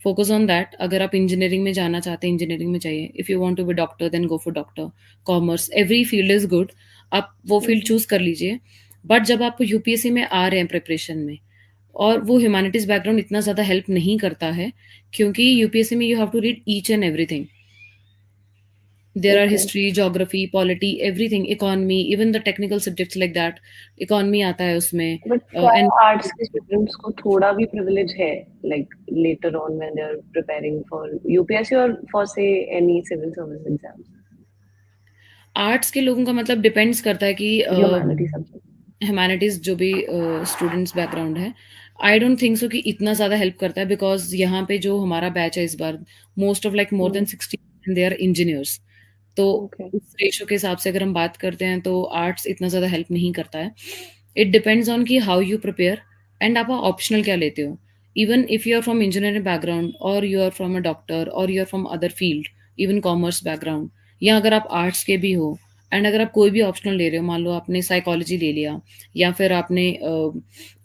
फोकस ऑन दैट। अगर आप इंजीनियरिंग में जाना चाहते हैं, इंजीनियरिंग में जाइए। If you want to be doctor, then go for doctor. Commerce, every field is good, आप वो फील्ड Mhm. चूज़ कर लीजिए। बट जब आप यूपीएससी में आ रहे हैं प्रिपरेशन में, और वो ह्यूमैनिटीज़ बैकग्राउंड इतना ज़्यादा हेल्प नहीं करता है, क्योंकि यूपीएससी में you have to read each and everything. There are Okay. history, geography, polity, everything, economy, even the technical subjects like that. Economy आता है उसमें, बट क्या and आर्ट्स के स्टूडेंट्स को थोड़ा भी प्रिविलेज है like later on when they are preparing for UPSC और for say any civil service exams? Arts के लोगों का मतलब डिपेंड्स करता है कि ह्यूमैनिटी सब्जेक्ट। ह्यूमैनिटीज़ जो भी स्टूडेंट्स बैकग्राउंड है, आई डोंट थिंक सो कि इतना ज़्यादा हेल्प करता है, बिकॉज़ यहाँ पे जो हमारा बैच है इस बार, most of like more than 60 they are engineers. तो ओके। उस रेशो के हिसाब से अगर हम बात करते हैं तो आर्ट्स इतना ज़्यादा हेल्प नहीं करता है। इट डिपेंड्स ऑन कि हाउ यू प्रिपेयर एंड आप ऑप्शनल क्या लेते हो। Even if you are from engineering background और you are from a doctor और you are from other field, even commerce background, या अगर आप आर्ट्स के भी हो एंड अगर आप कोई भी ऑप्शनल ले रहे हो, मान लो आपने साइकोलॉजी ले लिया या फिर आपने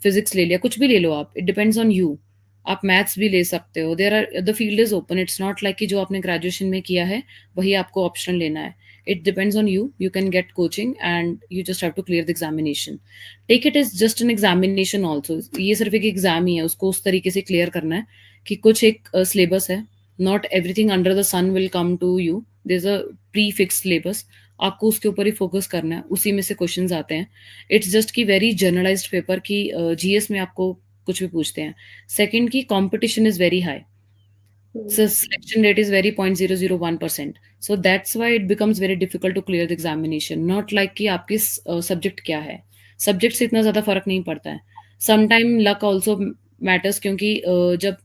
फिजिक्स ले लिया, कुछ भी ले लो आप, इट डिपेंड्स ऑन यू। आप मैथ्स भी ले सकते हो, there are the field is open, it's not like कि जो आपने ग्रेजुएशन में किया है वही आपको ऑप्शनल लेना है। It depends on you, you can get coaching and you just have to clear the examination. Take it is just an examination also, ये सिर्फ एक एग्जाम ही है, उसको उस तरीके से क्लियर करना है कि कुछ एक सिलेबस है। Not everything under the sun will come to you, there is a pre fix syllabus, आपको उसके ऊपर ही फोकस करना है, उसी में से क्वेश्चंस आते हैं। इट्स जस्ट की वेरी जनरलाइज्ड पेपर की जीएस में आपको कुछ भी पूछते हैं। सेकंड की competition is very high, so selection rate is very 0.001%, so that's why it becomes very difficult to clear the examination, not like कि आपकी सब्जेक्ट क्या है, सब्जेक्ट से इतना ज़्यादा फर्क नहीं पड़ता है। समटाइम लक ऑल्सो मैटर्स, क्योंकि जब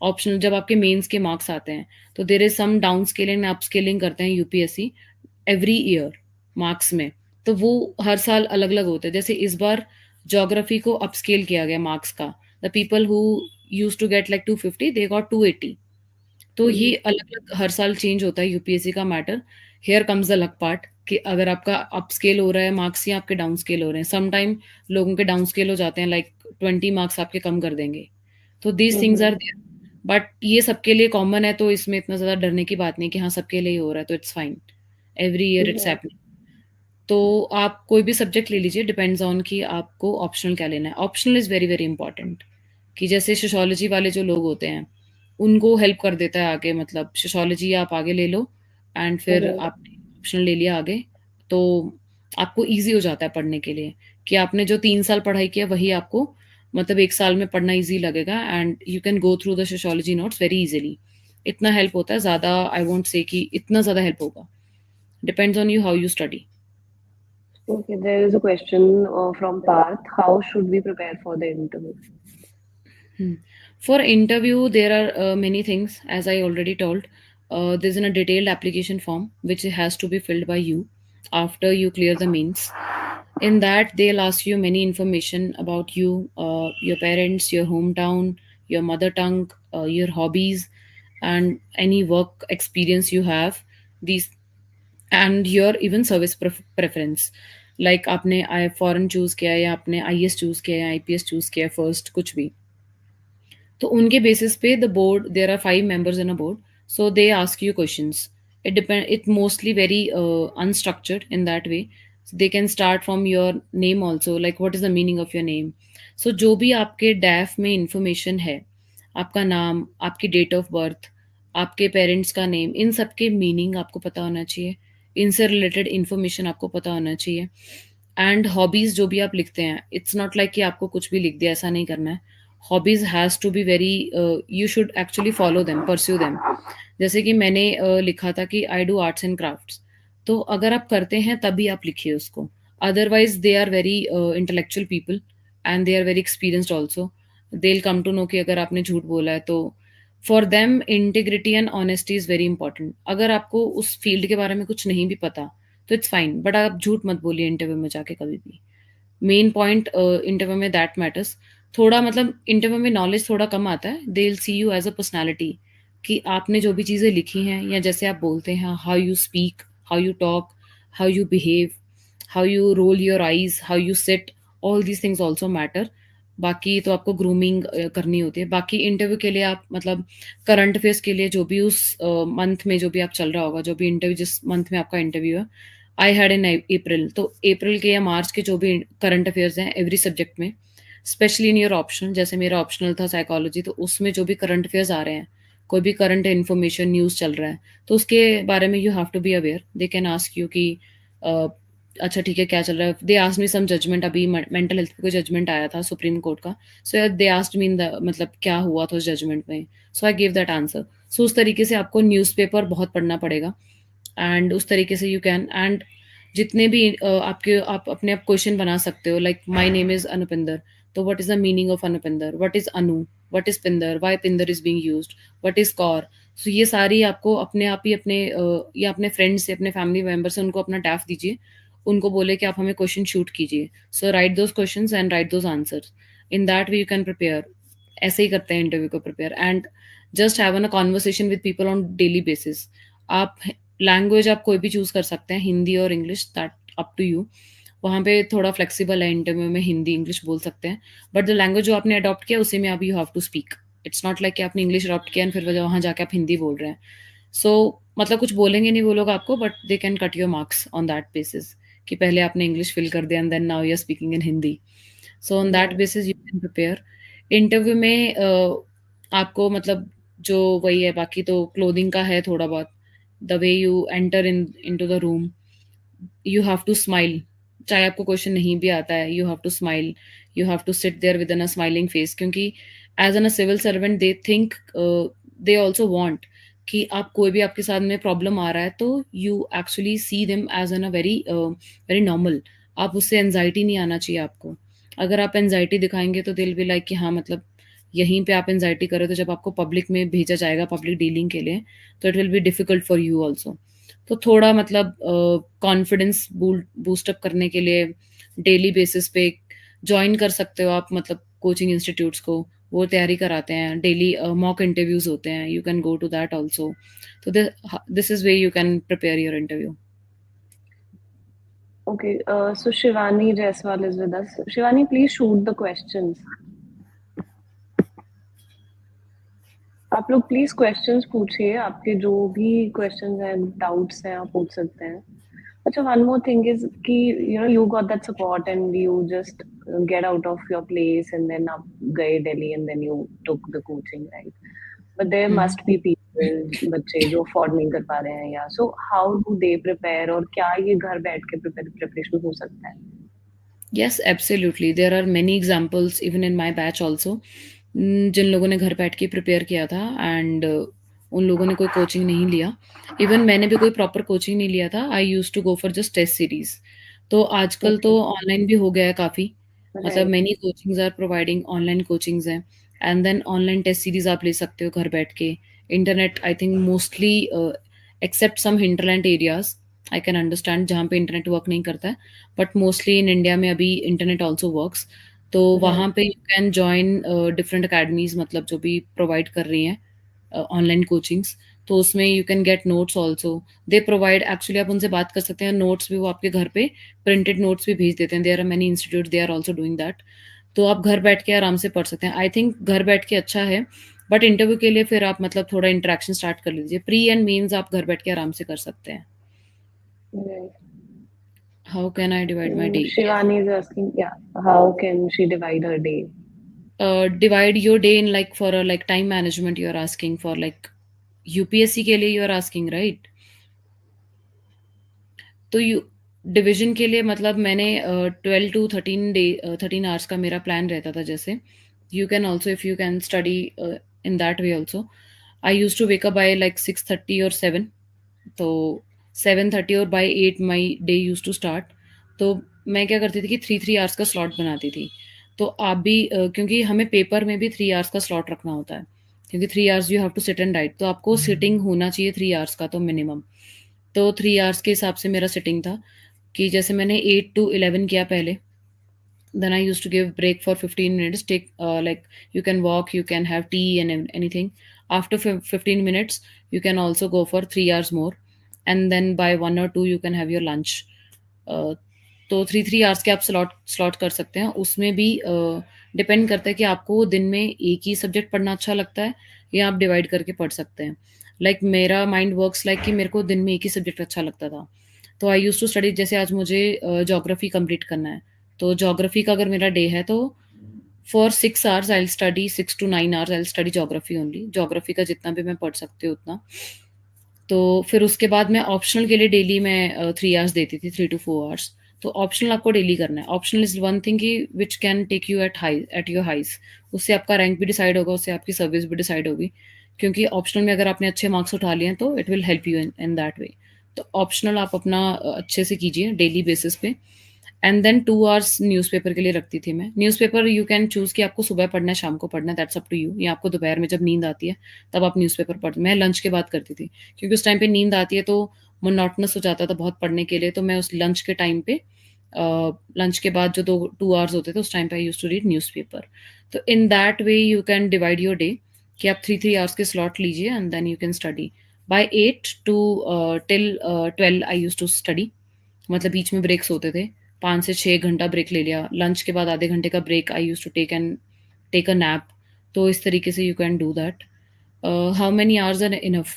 ऑप्शनल, जब आपके मेंस के मार्क्स आते हैं तो there is some down scaling up scaling करते हैं यूपीएससी एवरी ईयर मार्क्स में, तो वो हर साल अलग अलग होते हैं। जैसे इस बार ज्योग्राफी को अपस्केल किया गया मार्क्स का, the people who use to get like 250 they got 280, तो ये अलग-अलग हर साल चेंज होता है यूपीएससी का matter. Here comes the luck part कि अगर आपका अप स्केल हो रहा है मार्क्स या आपके डाउन स्केल हो रहे हैं। सम टाइम लोगों के डाउन स्केल हो जाते हैं, लाइक 20 मार्क्स आपके कम कर देंगे। तो these things are there, but ये सबके लिए कॉमन है, तो इसमें इतना ज़्यादा डरने की बात नहीं कि हाँ, सबके लिए ही हो रहा है तो it's fine. Every year it's happening. तो आप कोई भी सब्जेक्ट ले लीजिए, डिपेंड्स ऑन कि आपको ऑप्शनल क्या लेना है। Optional is very, very important, कि जैसे सोशियोलॉजी वाले जो लोग होते हैं, उनको हेल्प कर देता है आगे, मतलब सोशियोलॉजी आप आगे ले लो एंड फिर आपने ऑप्शनल ले लिया आगे, तो आपको ईज़ी हो जाता है पढ़ने के लिए, कि आपने जो 3 साल पढ़ाई किया वही आपको मतलब 1 साल में पढ़ना ईज़ी लगेगा and you can go through the sociology notes very easily. इतना हेल्प होता है, ज़्यादा आई वोंट से कि इतना ज़्यादा हेल्प होगा। Depends on you how you study. Okay, there is a question from Parth. How should we prepare for the interview? Hmm. For interview, there are many things, as I already told. There's a detailed application form which has to be filled by you after you clear the mains. In that, they'll ask you many information about you, your parents, your hometown, your mother tongue, your hobbies, and any work experience you have. These and your even service preference. Like आपने आई foreign choose किया है या आपने IAS choose किया है या IPS choose किया है फर्स्ट, कुछ भी, तो उनके बेसिस पे the board, there are 5 members in a board, so they ask you questions. It depend, it mostly very unstructured in that way. They can start from your name also, like what is the meaning of your name. So जो भी आपके डैफ में information है, आपका नाम, आपकी date of birth, आपके parents का नेम, इन सब के मीनिंग आपको पता होना चाहिए, इनसे रिलेटेड इन्फॉर्मेशन आपको पता होना चाहिए। एंड हॉबीज जो भी आप लिखते हैं, इट्स नॉट लाइक कि आपको कुछ भी लिख दिया, ऐसा नहीं करना है। Hobbies has to be very, you should actually follow them, pursue them. जैसे कि मैंने लिखा था कि I do arts and crafts, तो अगर आप करते हैं तभी आप लिखिए उसको। Otherwise they are very intellectual people and they are very experienced also, they will come to know कि अगर आपने झूठ बोला है तो। For them integrity and honesty is very important. अगर आपको उस फील्ड के बारे में कुछ नहीं भी पता तो इट्स फाइन, बट आप झूठ मत बोलिए इंटरव्यू में जाके कभी भी। मेन पॉइंट इंटरव्यू में दैट मैटर्स। थोड़ा मतलब इंटरव्यू में नॉलेज थोड़ा कम आता है, they will see you as a personality, कि आपने जो भी चीज़ें लिखी हैं या जैसे आप बोलते हैं, how you speak, how you talk, how you behave, how you roll your eyes, how you sit, all these things also matter. बाकी तो आपको ग्रूमिंग करनी होती है। बाकी इंटरव्यू के लिए आप मतलब करंट अफेयर्स के लिए जो भी उस मंथ में जो भी आप चल रहा होगा, जो भी इंटरव्यू जिस मंथ में आपका इंटरव्यू है, आई हैड इन अप्रैल, तो अप्रैल के या मार्च के जो भी करंट अफेयर्स हैं एवरी सब्जेक्ट में, स्पेशली इन योर ऑप्शनल, जैसे मेरा ऑप्शनल था साइकोलॉजी, तो उसमें जो भी करंट अफेयर्स आ रहे हैं, कोई भी करंट इन्फॉर्मेशन न्यूज़ चल रहा है, तो उसके बारे में you have to be aware. They can ask you कि अ, अच्छा ठीक है क्या चल रहा है। They asked me some judgement, अभी मेंटल हेल्थ पे कोई जजमेंट आया था सुप्रीम कोर्ट का, सो दे आस्क्ड मी इन द मतलब क्या हुआ था उस जजमेंट में, सो आई गिव दैट आंसर। सो उस तरीके से आपको न्यूज़पेपर बहुत पढ़ना पड़ेगा एंड उस तरीके से यू कैन, एंड जितने भी आपके आप अपने आप क्वेश्चन बना सकते हो, like my name is Anupinder, तो what is the meaning of Anupinder, what is Anu, what is Pinder, why Pinder is being used, what is Kaur, so ये सारी आपको अपने आप ही अपने या अपने फ्रेंड्स से, अपने फैमिली मेंबर से उनको अपना टैफ दीजिए। उनको बोले कि आप हमें क्वेश्चन शूट कीजिए। So write those questions and write those answers. In that way you can prepare. ऐसे ही करते हैं इंटरव्यू को prepare, and just have a conversation with people on daily basis. आप लैंग्वेज आप कोई भी चूज़ कर सकते हैं, हिंदी और English, that up to you. वहाँ पे थोड़ा फ्लेक्सिबल है, इंटरव्यू में हिंदी, इंग्लिश बोल सकते हैं, बट द लैंग्वेज जो आपने अडॉप्ट किया उसी में आप you have to speak. It's not like कि आपने इंग्लिश अडॉप्ट किया एंड फिर वहाँ जाके आप हिंदी बोल रहे हैं। सो मतलब कुछ बोलेंगे नहीं वो लोग आपको, but they can cut your marks on that basis कि पहले आपने इंग्लिश फिल कर दिया and then now you are speaking in Hindi. So on that Right. Basis you can prepare. Interview में आपको मतलब जो वही है, बाकी तो क्लोथिंग का है थोड़ा बहुत, the way you enter in into the room, you have to smile. चाहे आपको क्वेश्चन नहीं भी आता है, you have to smile, you have to sit there with in a smiling face, क्योंकि as an a civil servant they think, they also want कि आप कोई भी आपके साथ में प्रॉब्लम आ रहा है तो you actually see them as an a very very normal. आप उससे एनजाइटी नहीं आना चाहिए आपको। अगर आप एनजाइटी दिखाएंगे तो दिल भी लाइक कि हाँ मतलब यहीं पे आप एनजाइटी करो, तो जब आपको पब्लिक में भेजा जाएगा पब्लिक डीलिंग के लिए, तो it will be difficult for you also. तो थोड़ा मतलब कॉन्फिडेंस बूस्ट अप करने के लिए डेली बेसिस पे जॉइन कर सकते हो आप, मतलब कोचिंग इंस्टीट्यूट्स को, वो तैयारी कराते हैं डेली, मॉक इंटरव्यूज होते हैं, you can go to that also. तो this is way you can prepare your interview. Okay, so Shivani Jaiswal is with us. Shivani, please shoot the questions. आप लोग प्लीज क्वेश्चंस पूछिए, आपके जो भी questions हैं, डाउट्स हैं, आप पूछ सकते हैं। अच्छा, वन मोर थिंग इज कि you got that support and you just get out of your place and then आप गए Delhi and then you took the coaching, right? But there must be people, बच्चे जो अफोर्ड नहीं कर पा रहे हैं, या so how do they prepare, और क्या ये घर बैठ के प्रिपरेशन हो सकता है? Yes, absolutely, there are many examples even in my batch also, जिन लोगों ने घर बैठ के प्रिपेयर किया था, एंड उन लोगों ने कोई कोचिंग नहीं लिया। इवन मैंने भी कोई प्रॉपर कोचिंग नहीं लिया था। I used to go for just test series. तो आजकल ओके, तो ऑनलाइन भी हो गया है काफ़ी, मतलब right. Many coachings are providing online coachings हैं, and then online test series आप ले सकते हो घर बैठ के। Internet I think mostly, except some hinterland areas, I can understand जहाँ पे इंटरनेट वर्क नहीं करता है, बट मोस्टली इन इंडिया में अभी इंटरनेट ऑल्सो वर्क्स। तो राइट। वहाँ पे you can join different academies, मतलब जो भी प्रोवाइड कर रही हैं ऑनलाइन कोचिंग्स। तो उसमें you can gate notes also, they provide, actually आप उनसे बात कर सकते हैं, नोट्स भी वो आपके घर पे प्रिंटेड नोट्स भी भेज देते हैं। There are many institute they are also doing that. तो आप घर बैठ के आराम से पढ़ सकते हैं। आई थिंक घर बैठ के अच्छा है, बट इंटरव्यू के लिए फिर आप मतलब थोड़ा इंटरेक्शन स्टार्ट कर लीजिए। प्री एंड मेंस आप घर बैठ के आराम से कर सकते हैं। Right. How can I divide my day? Shivani is asking, yeah, how can she divide her day? Divide your day in like for a like time management you are asking for, like UPSC के लिए you are asking, right? तो you division के लिए मतलब मैंने 12 to 13 hours का मेरा plan रहता था। जैसे you can also if you can study in that way also. I use to wake up by like 6:30 और 7। तो 7:30 और by 8 my day use to start. तो मैं क्या करती थी कि 3 3 आवर्स का स्लॉट बनाती थी। तो आप भी क्योंकि हमें पेपर में भी 3 आवर्स का स्लॉट रखना होता है, क्योंकि 3 hours you have to sit and write, तो आपको सिटिंग होना चाहिए 3 आवर्स का तो मिनिमम। तो 3 आवर्स के हिसाब से मेरा सिटिंग था कि जैसे मैंने 8 to 11 किया पहले, then I used to give break for 15 minutes, take like you can walk, you can have tea and anything. After 15 minutes you can also go for 3 hours more, and then by 1 or 2 you can have your lunch. uh, तो 3 3 hours के आप slot slot कर सकते हैं। उसमें भी depend करता है कि आपको दिन में एक ही सब्जेक्ट पढ़ना अच्छा लगता है या आप डिवाइड करके पढ़ सकते हैं। लाइक मेरा माइंड वर्क्स लाइक कि मेरे को दिन में एक ही सब्जेक्ट अच्छा लगता था। तो आई यूज टू स्टडी, जैसे आज मुझे जोग्राफी कंप्लीट करना है, तो जोग्राफी का अगर मेरा डे है तो for 6 hours I study, 6 to 9 hours I study geography only, geography का जितना भी मैं पढ़ सकती हूँ उतना। तो फिर उसके बाद मैं ऑप्शनल के लिए डेली मैं 3 आवर्स देती थी, 3 to 4 आवर्स। तो ऑप्शनल आपको डेली करना है। ऑप्शनल इज वन थिंग की which can take you at high at your highs. उससे आपका रैंक भी डिसाइड होगा, उससे आपकी सर्विस भी डिसाइड होगी, क्योंकि ऑप्शनल में अगर आपने अच्छे मार्क्स उठा लिए हैं तो it will help you in in that वे। तो ऑप्शनल आप अपना अच्छे से कीजिए डेली बेसिस पे। एंड देन 2 आवर्स न्यूज़पेपर के लिए रखती थी मैं। न्यूज़पेपर यू कैन चूज़ कि आपको सुबह पढ़ना है, शाम को पढ़ना है, दैट्स अप टू यू, या आपको दोपहर में जब नींद आती है, तब आप न्यूज़पेपर मैं लंच के बाद करती थी। क्योंकि उस टाइम पे नींद आती है तो मोनोटोनस हो जाता था बहुत पढ़ने के लिए, तो मैं उस लंच के टाइम पे लंच के बाद जो 2 आवर्स होते थे, उस टाइम पे I used to read newspaper. तो in that way you can divide your day कि आप 3-3 आवर्स के स्लॉट लीजिए and then you can study. By 8 to till 12 I used to study. मतलब बीच में ब्रेक्स होते थे, 5 से 6 घंटा ब्रेक ले लिया, लंच के बाद आधे घंटे का break I used to take a nap. तो इस तरीके से you can do that. How many hours are enough?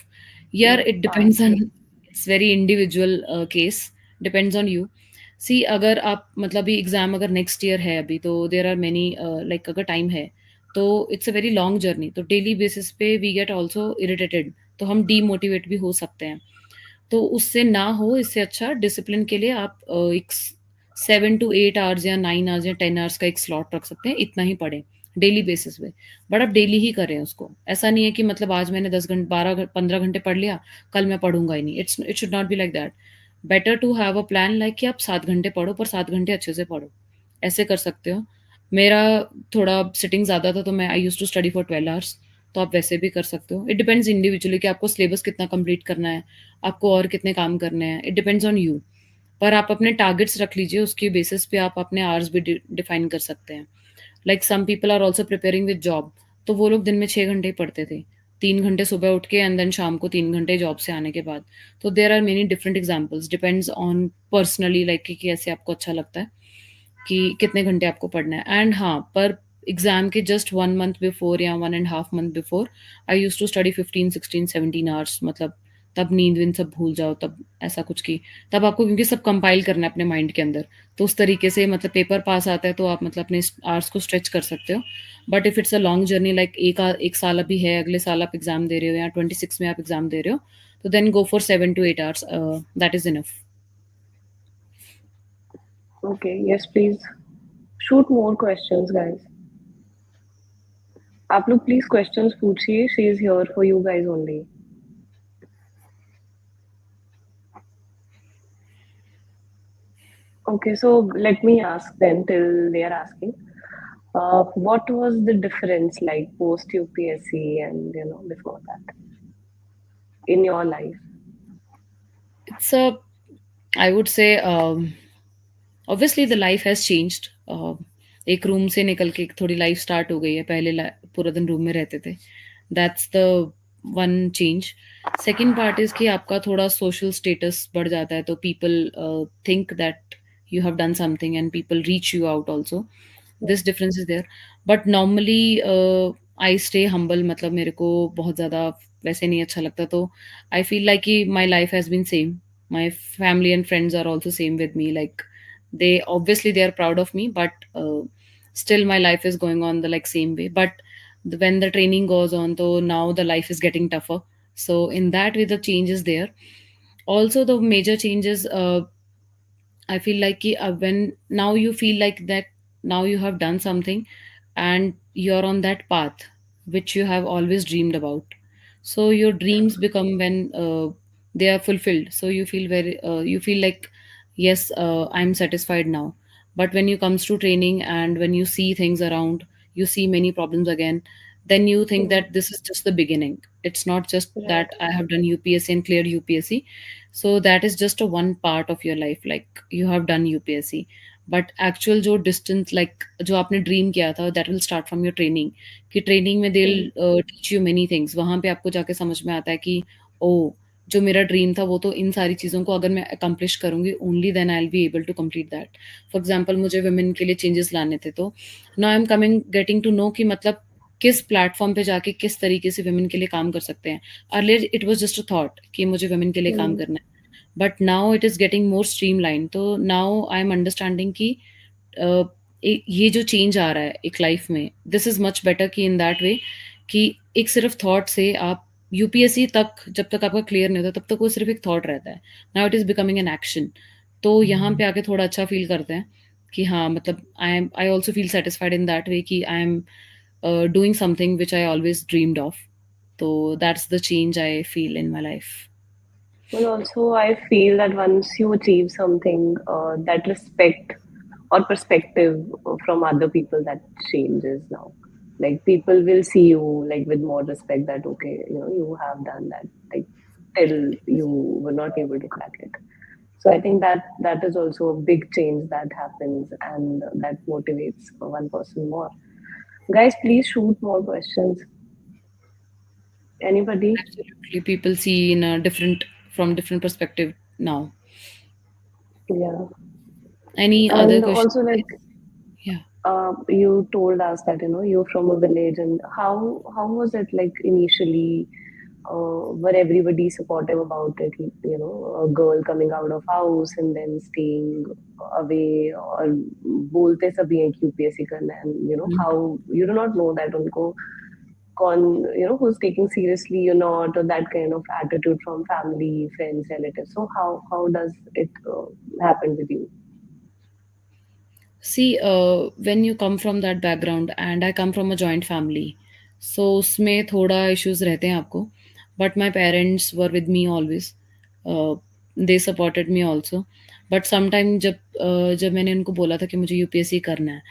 यार it depends on, it's very individual case, depends on you. See अगर आप मतलब अभी एग्ज़ाम अगर नेक्स्ट ईयर है अभी, तो देयर आर मेनी लाइक अगर टाइम है, तो it's a very long journey, तो डेली बेसिस पे वी गेट ऑल्सो इरिटेटेड, तो हम डीमोटिवेट भी हो सकते हैं। तो उससे ना हो, इससे अच्छा डिसिप्लिन के लिए आप एक 7 to 8 आवर्स या 9 आवर्स या 10 आवर्स का एक स्लॉट रख सकते हैं, इतना ही पढ़ें डेली बेसिस पे। बट आप डेली ही करें उसको, ऐसा नहीं है कि मतलब आज मैंने 10 घंटे 12 15 घंटे पढ़ लिया, कल मैं पढ़ूंगा ही नहीं। It should not be like that. Better to have a plan like कि आप 7 घंटे पढ़ो, पर 7 घंटे अच्छे से पढ़ो, ऐसे कर सकते हो। मेरा थोड़ा सिटिंग ज़्यादा था, तो मैं I use to study for 12 hours. तो आप वैसे भी कर सकते हो। इट डिपेंड्स इंडिविजुअली कि आपको सिलेबस कितना कंप्लीट करना है, आपको और कितने काम करने हैं, इट डिपेंड्स ऑन यू। पर आप अपने टारगेट्स रख लीजिए, उसके बेसिस पे आप अपने आवर्स भी डिफाइन कर सकते हैं। Like some people are also preparing with job, तो वो लोग दिन में 6 घंटे ही पढ़ते थे, 3 घंटे सुबह उठ के एंड देन शाम को 3 घंटे जॉब से आने के बाद। तो there are many different examples, depends on personally, like कि कैसे आपको अच्छा लगता है कि कितने घंटे आपको पढ़ना है। एंड हाँ, पर एग्जाम के जस्ट 1 मंथ बिफोर या 1.5 month before I use to study 15 16 17 hours. मतलब तब नींद वींद सब भूल जाओ, तब ऐसा कुछ की, तब आपको क्योंकि सब कंपाइल करना है अपने माइंड के अंदर, तो उस तरीके से मतलब पेपर पास आता है तो आप मतलब अपने आवर्स को स्ट्रेच कर सकते हो। But if it's a long journey, like एक साल अभी है, अगले साल आप एग्जाम दे रहे हो या 26 में आप एग्जाम दे रहे हो, तो then go for 7 to 8 hours, that is enough. Okay, yes, please. Shoot more questions, guys. आप लोग प्लीज क्वेश्चंस पूछिए. She is here for you guys only. Okay, so let me ask then till they are asking. What was the difference like post UPSC and before that in your life? It's a, I would say, obviously the life has changed. एक room से निकल के एक थोड़ी life start हो गई है, पहले पूरा दिन रूम में रहते थे, that's the one change. Second part is कि आपका थोड़ा सोशल स्टेटस बढ़ जाता है, तो people think that you have done something and people reach you out also, this difference is there. But normally I stay humble, मतलब मेरे को बहुत ज़्यादा वैसे नहीं अच्छा लगता, तो आई फील लाइक कि my life has been same, my family and friends are also same with me, like they obviously they are proud of me, but still my life is going on the like same way. But when the training goes on, so now the life is getting tougher, so in that way the change is there. Also the major changes, I feel like कि, when now you feel like that now you have done something and you're on that path which you have always dreamed about. So your dreams become when they are fulfilled. So you feel you feel like, yes, I'm satisfied now. But when you comes to training and when you see things around, you see many problems again, then you think Hmm. that this is just the beginning. It's not just Right. that I have done UPSC and cleared UPSC, so that is just a one part of your life, like you have done UPSC. But actual जो distance, like जो आपने dream किया था, that will start from your training. कि training में Hmm. they'll teach you many things, वहाँ पे आपको जाके समझ में आता है कि ओ, जो मेरा ड्रीम था वो तो इन सारी चीज़ों को अगर मैं अकम्प्लिश करूँगी, only then I will be able to complete that. For example मुझे वुमेन के लिए चेंजेस लाने थे, तो now I am coming getting to know कि मतलब किस प्लेटफॉर्म पे जाके किस तरीके से वुमेन के लिए काम कर सकते हैं। Earlier it was just a thought कि मुझे वुमेन के लिए काम Hmm. करना है, but now it is getting more streamline. तो नाउ आई एम अंडरस्टैंडिंग कि अ, ये जो चेंज आ रहा है एक लाइफ में, दिस इज़ मच बेटर कि इन दैट वे कि एक सिर्फ थॉट से आप यूपीएससी तक जब तक आपका क्लियर नहीं होता तब तक वो सिर्फ एक थॉट रहता है। Now it is becoming an action. तो यहाँ पे आके थोड़ा अच्छा फील करते हैं कि हाँ, मतलब I also feel satisfied in that way कि I am doing something which I always dreamed of. तो that's the change I feel in my life. Well, also I feel that once you achieve something, that respect. or perspective from other people that changes now. Like people will see you like with more respect that okay, you know, you have done that like till you were not able to crack it. So I think that that is also a big change that happens and that motivates one person more. Guys, please shoot more questions. Anybody? Absolutely, people see in a different from different perspective now. Yeah. Any other And question, also like guys? Yeah. you told us that you know you're from a village, and how was it like initially? Were everybody supportive about it? You know, a girl coming out of house and then staying away, or बोलते सभी हैं कि UPSC करना है, and you know Mhm. how you do not know that उनको कौन you know who's taking seriously or not, or that kind of attitude from family, friends, relatives. So how does it happen with you? See, when you come from that background and I come from a joint family, so उसमें थोड़ा issues रहते हैं आपको. But my parents were with me always. They supported me also. But sometime जब मैंने उनको बोला था कि मुझे यूपीएससी करना है,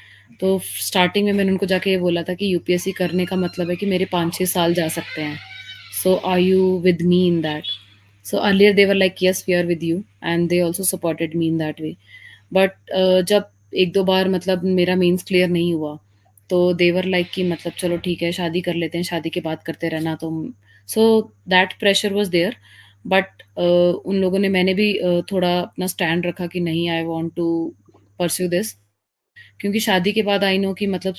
तो स्टार्टिंग में मैंने उनको जाके ये बोला था कि यूपीएससी करने का मतलब है कि मेरे 5-6 साल जा सकते हैं. So are you with me in that? So earlier they were like, yes, we are with you, and they also supported me in that way. But जब 1-2 बार मतलब मेरा मेंस क्लियर नहीं हुआ, तो दे वर लाइक कि मतलब चलो ठीक है, शादी कर लेते हैं, शादी के बाद करते रहना तुम। So that pressure was there, but उन लोगों ने मैंने भी थोड़ा अपना स्टैंड रखा कि नहीं, I want to pursue this, क्योंकि शादी के बाद आई नो कि मतलब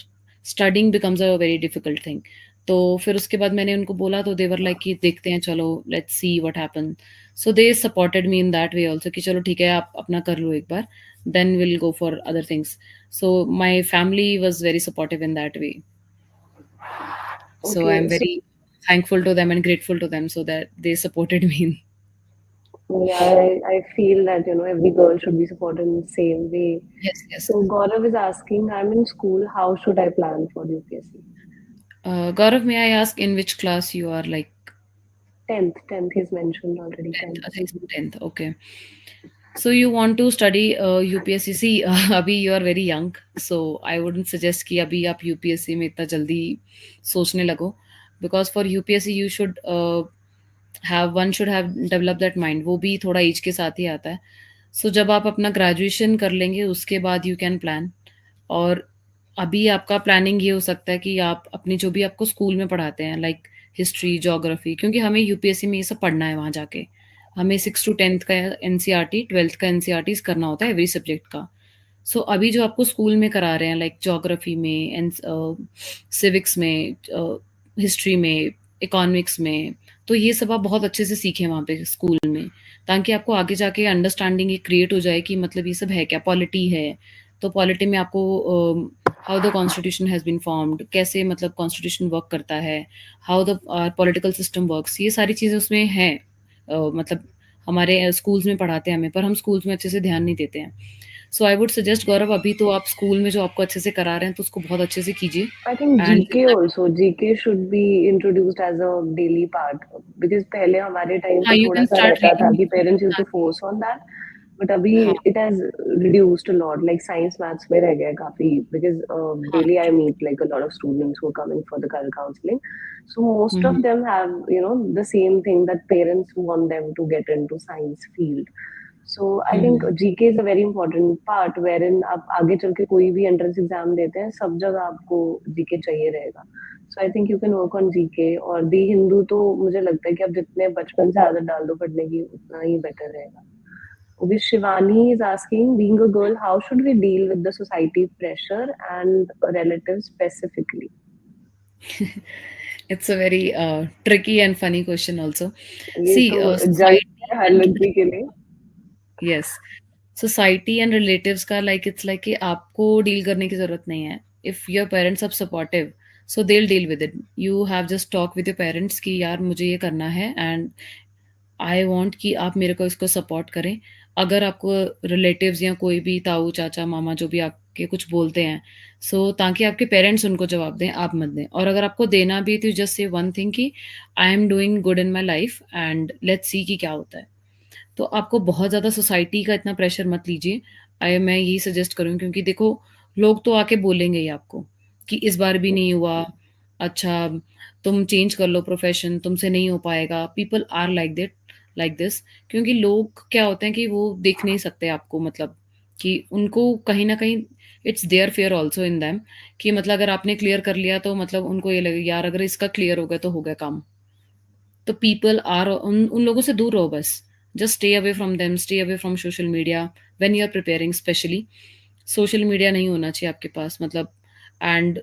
studying becomes a very difficult thing. तो फिर उसके बाद मैंने उनको बोला, तो देवर लाइक कि देखते हैं, चलो let's see what happen. So they supported me in that way also कि चलो ठीक है, आप अपना कर लो एक बार, then will go for other things. So my family was very supportive in that way. So I'm Okay, so very thankful to them and grateful to them so that they supported me. yeah, I feel that you know every girl should be supported in the same way. Yes, yes. So Gaurav is asking, I'm in school, how should I plan for UPSC? Gaurav, may I ask in which class you are, like 10th he's mentioned already, 10th? 10th. I think 10th. Okay. So you want to study UPSC? See, अभी you are very young, so I wouldn't suggest कि अभी आप UPSC में इतना जल्दी सोचने लगो, because for UPSC you should have developed that mind. वो भी थोड़ा एज के साथ ही आता है. So जब आप अपना ग्रेजुएशन कर लेंगे उसके बाद यू कैन प्लान। और अभी आपका प्लानिंग ये हो सकता है कि आप अपनी जो भी आपको स्कूल में पढ़ाते हैं, लाइक हिस्ट्री, ज्योग्राफी, क्योंकि हमें यूपीएससी में ये सब पढ़ना है वहाँ जाके। हमें 6 टू 10th का एनसीईआरटी, 12th का एनसीईआरटीज़ करना होता है एवरी सब्जेक्ट का। सो अभी जो आपको स्कूल में करा रहे हैं, लाइक ज्योग्राफी में एंड सिविक्स में, हिस्ट्री में, इकोनॉमिक्स में, तो ये सब आप बहुत अच्छे से सीखें वहाँ पे स्कूल में, ताकि आपको आगे जाके अंडरस्टैंडिंग ये क्रिएट हो जाए कि मतलब ये सब है क्या, पॉलिटी है, तो पॉलिटी में आपको how the constitution has been formed, कैसे मतलब कॉन्स्टिट्यूशन वर्क करता है, how the political system works, ये सारी चीज़ें उसमें हैं। मतलब हमारे स्कूल्स में पढ़ाते हैं हमें, पर हम स्कूल्स में अच्छे से ध्यान नहीं देते हैं। सो आई वुड सजेस्ट गौरव, अभी तो आप स्कूल में जो आपको अच्छे से करा रहे हैं तो उसको बहुत अच्छे से कीजिए। I think and GK also, GK should be introduced as a daily part because पहले हमारे टाइम हाँ, पे यू थोड़ा कैन सा स्टार्ट रहता था रीडिंग। कि parents used हाँ, to force on that, but अभी हाँ, it has reduced a lot. Like science, maths में रह गया काफी because हाँ, daily I true. meet like a lot of students who are coming for the career counseling. So most hmm, of hmm, them have you know the same thing that parents want them to get into science field. So I hmm, think hmm. GK is a very important part wherein आप आगे चल के कोई भी entrance exam देते हैं सब जगह आपको जीके चाहिए रहेगा. So I think you can work on GK और दी हिंदू तो मुझे लगता है कि आप जितने बचपन से आदत डाल दो पढ़ने की उतना ही बेटर रहेगा. Okay, Shivani is asking, being a girl, how should we deal with the society pressure and relatives specifically? It's a very tricky and funny question also. ये सी तो जज सोसाइटी है हर एंड लड़की के लिए. यस, सोसाइटी एंड रिलेटिव्स का like it's like कि आपको डील करने की ज़रूरत नहीं है। If your parents are supportive, so they will deal with it. You have just talk with your parents कि यार मुझे ये करना है, एंड आई वांट कि आप मेरे को इसको सपोर्ट करें। अगर आपको रिलेटिव्स या कोई भी ताऊ, चाचा, मामा जो भी आपके कुछ बोलते हैं, सो ताकि आपके पेरेंट्स उनको जवाब दें, आप मत दें। और अगर आपको देना भी है तो जस्ट से वन थिंग कि I am doing good in my life and let's see कि क्या होता है। तो आपको बहुत ज़्यादा सोसाइटी का इतना प्रेशर मत लीजिए। मैं यही सजेस्ट करूँगी, क्योंकि देखो लोग तो आके बोलेंगे ही आपको कि इस बार भी नहीं हुआ, अच्छा तुम चेंज कर लो प्रोफ़ेशन, तुमसे नहीं हो पाएगा। पीपल आर लाइक दिस, क्योंकि लोग क्या होते हैं कि वो देख नहीं सकते आपको, मतलब कि उनको कहीं न कहीं it's there fear also in them, कि मतलब अगर आपने क्लियर कर लिया तो मतलब उनको ये लगेगा यार अगर इसका क्लियर हो गया तो हो गया काम। तो पीपल आर उन उन लोगों से दूर रहो बस। Just stay away from them, stay away from social media when you are preparing specially. Social media नहीं होना चाहिए आपके पास, मतलब and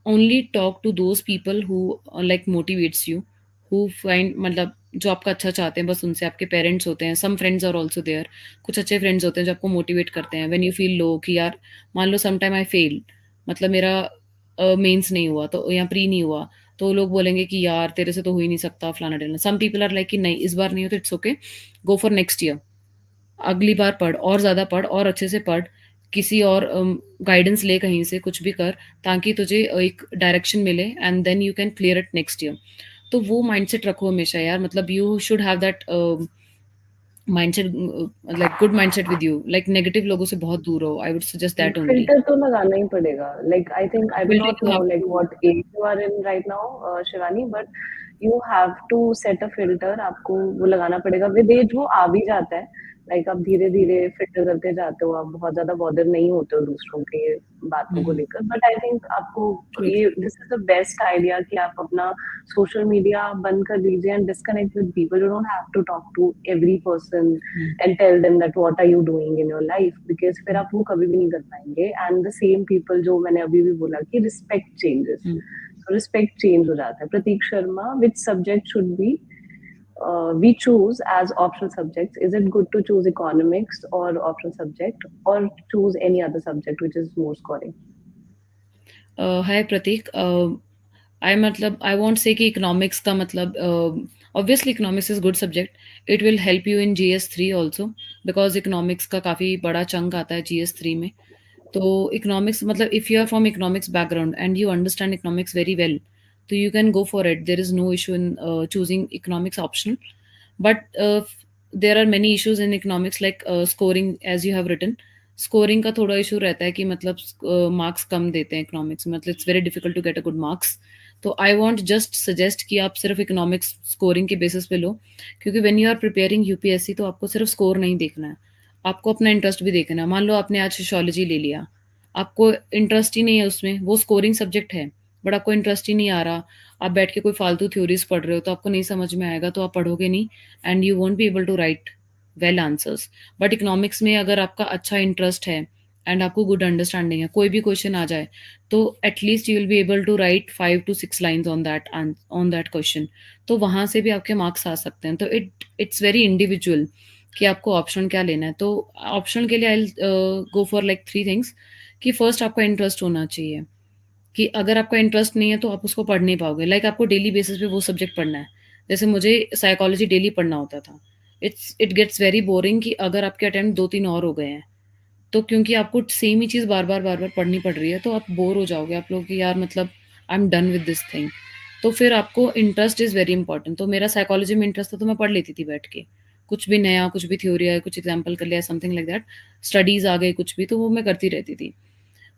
only talk to those people who like motivates you, who find मतलब जो आपका अच्छा चाहते हैं, बस उनसे। आपके पेरेंट्स होते हैं, some friends are also there, कुछ अच्छे फ्रेंड्स होते हैं जो आपको मोटिवेट करते हैं व्हेन यू फील लो कि यार मान लो सम टाइम आई फेल, मतलब मेरा मेंस नहीं हुआ तो या प्री नहीं हुआ, तो लोग बोलेंगे कि यार तेरे से तो हो ही नहीं सकता फलाना-ढिकना। सम पीपल आर लाइक कि नहीं इस बार नहीं हो तो it's okay, go for next year. अगली बार पढ़ और ज़्यादा पढ़ और अच्छे से पढ़, किसी और गाइडेंस ले कहीं से, कुछ भी कर, ताकि तुझे एक डायरेक्शन मिले and then you can clear it next year. तो वो माइंडसेट रखो हमेशा यार, मतलब you should have that mindset, like good mindset with you, like negative लोगों से बहुत दूर रहो। I would suggest that only. Filter तो लगाना ही पड़ेगा। Like I think I do filter not you know have like to. What age you are in right now Shivani, but you have to set a filter. आपको वो लगाना पड़ेगा, with as वो आ भी जाता है। लाइक आप धीरे धीरे फिल्टर करते जाते हो, आप बहुत ज्यादा बॉदर नहीं होते हो दूसरों के बातों को लेकर। बट आई थिंक आपको ट्रू, ये this is the best idea कि आप अपना सोशल मीडिया बंद कर दीजिए and disconnect with people. You don't have to talk to every person and tell them that what are you doing in your life, because फिर आप वो कभी भी नहीं कर पाएंगे। एंड द सेम पीपल, जो मैंने अभी भी बोला कि रिस्पेक्ट चेंजेस, तो रिस्पेक्ट चेंज हो जाता है। Pratik Sharma, which subject should be we choose as optional subjects? Is it good to choose economics or optional subject, or choose any other subject which is more scoring? हाय प्रतीक, आई मतलब I won't say कि economics का मतलब obviously economics is good subject, it will help you in GS three also, because economics का काफ़ी बड़ा chunk आता है GS three में। तो इकोनॉमिक्स मतलब if you are from economics background and you understand economics very well, तो you can go for it, there is no issue in choosing economics optional. But there are many issues in economics like scoring, as you have written. Scoring का थोड़ा issue रहता है कि मतलब marks कम देते हैं economics में, मतलब it's very difficult to get a good marks. तो आई वांट जस्ट सजेस्ट कि आप सिर्फ इकोनॉमिक्स स्कोरिंग के बेसिस पे लो, क्योंकि when you are preparing UPSC तो आपको सिर्फ स्कोर नहीं देखना है, आपको अपना इंटरेस्ट भी देखना है। मान लो आपने आज सोशियोलॉजी ले लिया, आपको इंटरेस्ट ही नहीं है उसमें, वो स्कोरिंग सब्जेक्ट है बट आपको इंटरेस्ट ही नहीं आ रहा, आप बैठ के कोई फालतू थ्योरीज पढ़ रहे हो तो आपको नहीं समझ में आएगा, तो आप पढ़ोगे नहीं and you won't be able to write well answers. But economics में अगर आपका अच्छा इंटरेस्ट है एंड आपको गुड अंडरस्टैंडिंग है, कोई भी क्वेश्चन आ जाए तो at least you will be able to write 5 to 6 lines on that question, तो वहां से भी आपके मार्क्स आ सकते हैं। तो इट्स वेरी इंडिविजुअल कि आपको ऑप्शन क्या लेना है। तो ऑप्शन के लिए आई गो फॉर लाइक 3 थिंग्स, कि फर्स्ट आपका इंटरेस्ट होना चाहिए, कि अगर आपका इंटरेस्ट नहीं है तो आप उसको पढ़ नहीं पाओगे। लाइक आपको डेली बेसिस पे वो सब्जेक्ट पढ़ना है, जैसे मुझे साइकोलॉजी डेली पढ़ना होता था। इट गेट्स वेरी बोरिंग कि अगर आपके अटेम्प्ट 2-3 और हो गए हैं, तो क्योंकि आपको सेम ही चीज़ बार-बार पढ़नी पड़ रही है, तो आप बोर हो जाओगे, आप लोग कि यार मतलब I am done with this thing. तो फिर आपको इंटरेस्ट इज़ वेरी इंपॉर्टेंट। तो मेरा साइकोलॉजी में इंटरेस्ट था तो मैं पढ़ लेती थी बैठ के। कुछ भी नया, कुछ भी थ्योरी आए, कुछ एग्ज़ाम्पल कर लिया, समथिंग लाइक दैट। स्टडीज़ आ गई कुछ भी, तो वो मैं करती रहती थी।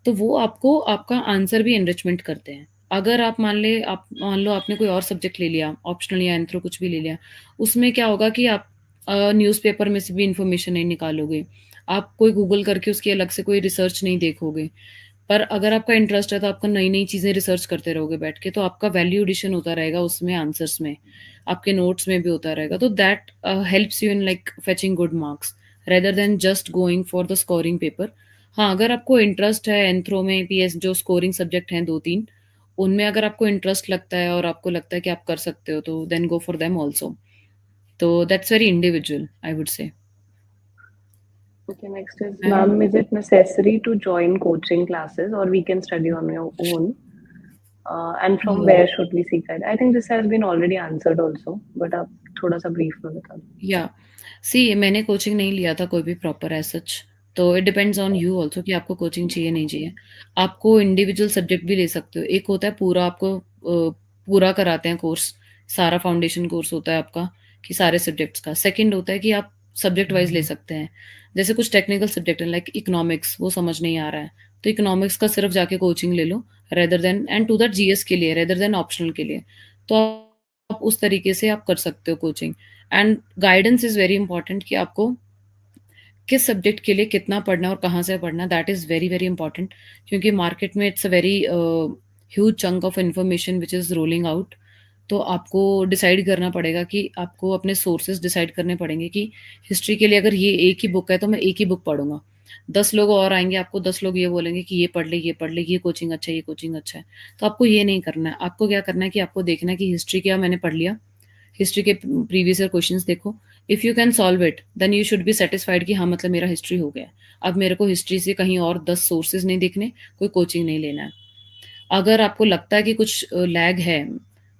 तो वो आपको आपका आंसर भी एनरिचमेंट करते हैं। अगर आप मान लो आपने कोई और सब्जेक्ट ले लिया, ऑप्शनल या एंथ्रो कुछ भी ले लिया, उसमें क्या होगा कि आप न्यूज़पेपर में से भी इन्फॉर्मेशन नहीं निकालोगे। आप कोई गूगल करके उसकी अलग से कोई रिसर्च नहीं देखोगे। पर अगर आपका इंटरेस्ट है तो आपको नई-नई चीज़ें रिसर्च करते रहोगे बैठ के, तो आपका वैल्यू एडिशन होता रहेगा उसमें आंसर्स में, आपके नोट्स में भी होता रहेगा। तो that helps you in like fetching good marks rather than just going for the scoring paper. हाँ, अगर आपको इंटरेस्ट है एंथ्रो में, पीएस जो स्कोरिंग सब्जेक्ट हैं 2-3, उनमें अगर आपको इंटरेस्ट लगता है और आपको लगता है कि आप कर सकते हो, तो then go for them also. तो that's very individual I would say. Okay, next is, ma'am, ma'am, is it necessary to join coaching classes or we can study on your own? And from where should we seek it? I think this has been already answered also, but आप थोड़ा सा brief में बता दो। या सी मैंने coaching नहीं लिया था कोई भी प्रॉपर एज सच, तो it depends on you also कि आपको कोचिंग चाहिए नहीं चाहिए। आपको इंडिविजुअल सब्जेक्ट भी ले सकते हो। एक होता है पूरा आपको पूरा कराते हैं कोर्स, सारा फाउंडेशन कोर्स होता है आपका कि सारे सब्जेक्ट्स का। सेकंड होता है कि आप सब्जेक्ट वाइज ले सकते हैं। जैसे कुछ टेक्निकल सब्जेक्ट हैं लाइक इकोनॉमिक्स, वो समझ नहीं आ रहा है, तो इकोनॉमिक्स का सिर्फ जाके कोचिंग ले लो, rather than and to that GS के लिए, रेदर देन ऑप्शनल के लिए। तो आप उस तरीके से आप कर सकते हो coaching. And guidance is very important कि आपको किस सब्जेक्ट के लिए कितना पढ़ना है और कहाँ से पढ़ना है, that is very very important. क्योंकि मार्केट में it's a very huge chunk of information which is rolling out. तो आपको डिसाइड करना पड़ेगा कि आपको अपने सोर्सेज डिसाइड करने पड़ेंगे कि हिस्ट्री के लिए अगर ये एक ही बुक है तो मैं एक ही बुक पढ़ूंगा। 10 लोग और आएंगे, आपको 10 लोग ये बोलेंगे कि ये पढ़ ले, ये पढ़ ले, ये कोचिंग अच्छा है, ये कोचिंग अच्छा है। तो आपको ये नहीं करना है। आपको क्या करना है कि आपको देखना है कि हिस्ट्री क्या मैंने पढ़ लिया, हिस्ट्री के प्रीवियस ईयर क्वेश्चंस देखो। If you can solve it then you should be satisfied कि हाँ मतलब मेरा हिस्ट्री हो गया। अब मेरे को हिस्ट्री से कहीं और 10 सोर्सेज नहीं देखने, कोई कोचिंग नहीं लेना है। अगर आपको लगता है कि कुछ लैग है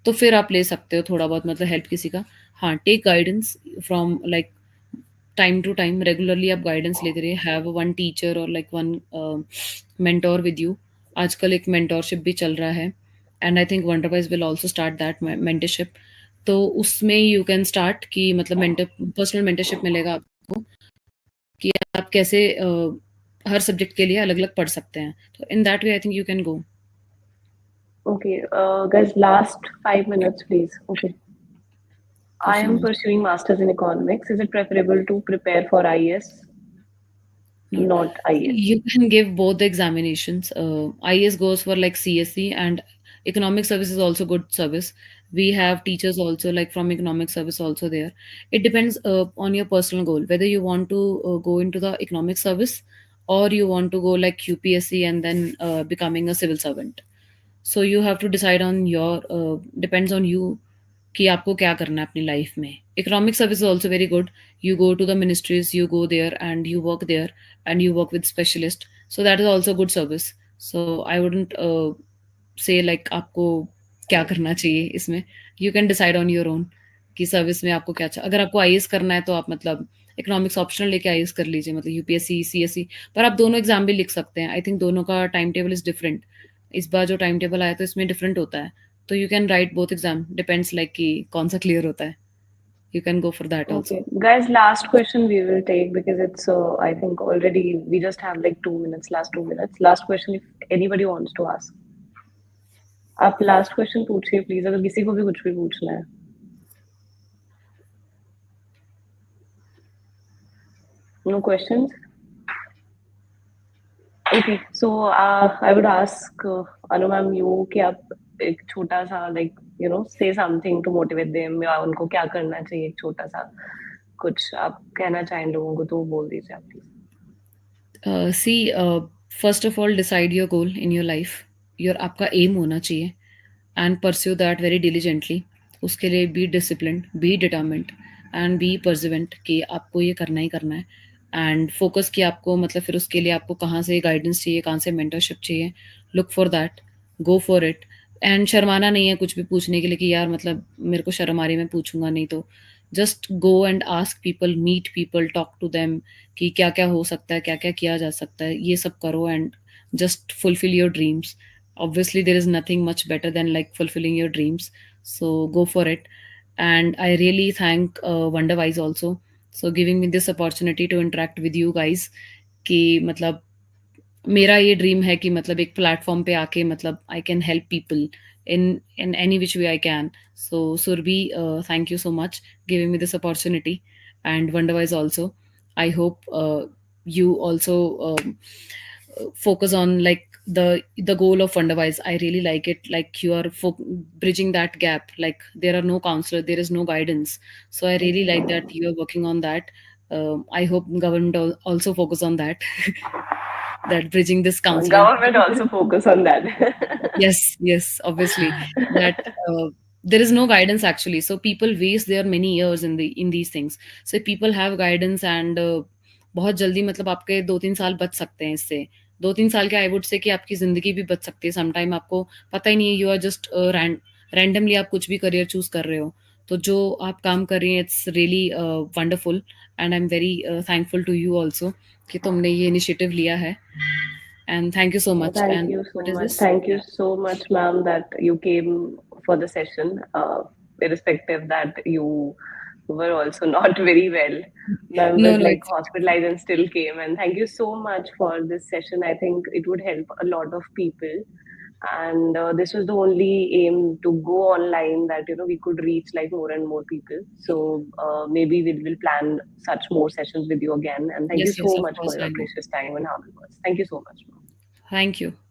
तो फिर आप ले सकते हो थोड़ा बहुत मतलब हेल्प किसी का। हाँ, take guidance from like time to time, regularly आप गाइडेंस लेते रहिए। हैव वन टीचर और like one mentor with you. आजकल एक मेंटोरशिप भी चल रहा है and I think Wonderwise will also start that mentorship. तो उसमें यू कैन स्टार्ट कि मतलब मेंटर, पर्सनल मेंटरशिप मिलेगा आपको कि आप कैसे हर सब्जेक्ट के लिए अलग अलग पढ़ सकते हैं। तो in that way I think you can go. Okay, guys, last 5 minutes, please. Okay. I am question pursuing masters in economics. Is it preferable to prepare for IS, No. not IS? You can give both the examinations. IS goes for like CSE, and economic service is also good service. We have teachers also like from economic service also there. It depends on your personal goal, whether you want to go into the economic service or you want to go like UPSC and then becoming a civil servant. So you have to decide on your depends on you कि आपको क्या करना है अपनी life में। Economic service is also very good. You go to the ministries, you go there and you work there and you work with specialist, so that is also good service. So I wouldn't say like आपको क्या करना चाहिए इसमें। You can decide on your own कि service में आपको क्या अच्छा। अगर आपको आईएएस करना है तो आप मतलब इकोनॉमिक्स ऑप्शनल लेके आईएएस कर लीजिए, मतलब यूपीएससी सीएससी। पर आप दोनों एग्जाम भी लिख सकते हैं। आई थिंक दोनों का टाइम टेबल इज डिफरेंट। इस बार जो टाइम टेबल आया तो इसमें डिफरेंट होता है। तो you can write both exam, depends like कि कौन सा क्लियर होता है। You can go for that Okay, also. guys, last question we will take because it's I think already we just have like 2 minutes, last 2 minutes. Last question if anybody wants to ask. आप last question पूछिए please, अगर किसी को भी कुछ भी पूछना है। No questions? Okay, so I would ask Anu ma'am you कि आप एक छोटा सा लाइक से समथिंग टू मोटिवेट देम, या उनको क्या करना चाहिए, एक छोटा सा कुछ आप कहना चाहें लोगों को तो बोल दीजिए आप please. See, first of all decide your goal in your life. Your आपका एम होना चाहिए and pursue that very diligently. उसके लिए be discipline, be determined and be perseverant कि आपको ये करना ही करना है। एंड फोकस कि आपको मतलब फिर उसके लिए आपको कहाँ से गाइडेंस चाहिए, कहाँ से मेंटरशिप चाहिए। Look for that, go for it. And शर्माना नहीं है कुछ भी पूछने के लिए कि यार मतलब मेरे को शर्म आ रही है, मैं पूछूंगा नहीं। तो just go and ask people, meet people, talk to them कि क्या क्या हो सकता है, क्या क्या किया जा सकता है, ये सब करो and just fulfil your dreams. Obviously there is nothing much better than like fulfilling your dreams, so go for it. And I really thank Wonderwise also, so giving me this opportunity to interact with you guys कि मतलब मेरा ये dream है कि मतलब एक platform पे आके मतलब I can help people in any which way I can. So Surabhi, thank you so much giving me this opportunity and Wonderwise also. I hope you also focus on like the goal of Wonderwise. I really like it, like you are bridging that gap, like there are no counselor, there is no guidance. So I really like that you are working on that. I hope government also focus on that. That bridging this counseling. Government also focus on that. Yes, yes, obviously that there is no guidance actually. So people waste their many years in these things. So if people have guidance and बहुत जल्दी मतलब आपके 2-3 साल बच सकते हैं इससे। 2-3 साल के आई वुड से कि आपकी ज़िंदगी भी बच सकती है। समटाइम आपको पता ही नहीं है, यू आर जस्ट रैंडमली आप कुछ भी करियर चूज़ कर रहे हो। तो जो आप काम कर रही हैं it's really wonderful and I am very thankful to you also कि तुमने ये इनिशिएटिव लिया है। And thank you so much. Thank and you so what is much. This? Thank you so much, ma'am, that you came for the session, irrespective that you were also not very well. Ma'am No, was no, like it's hospitalized and still came. And thank you so much for this session. I think it would help a lot of people. And this was the only aim to go online, that we could reach like more and more people. So maybe we will plan such more sessions with you again. And thank you yes, so yes, of much for course, your I know. precious time and hard work. Thank you so much. Thank you.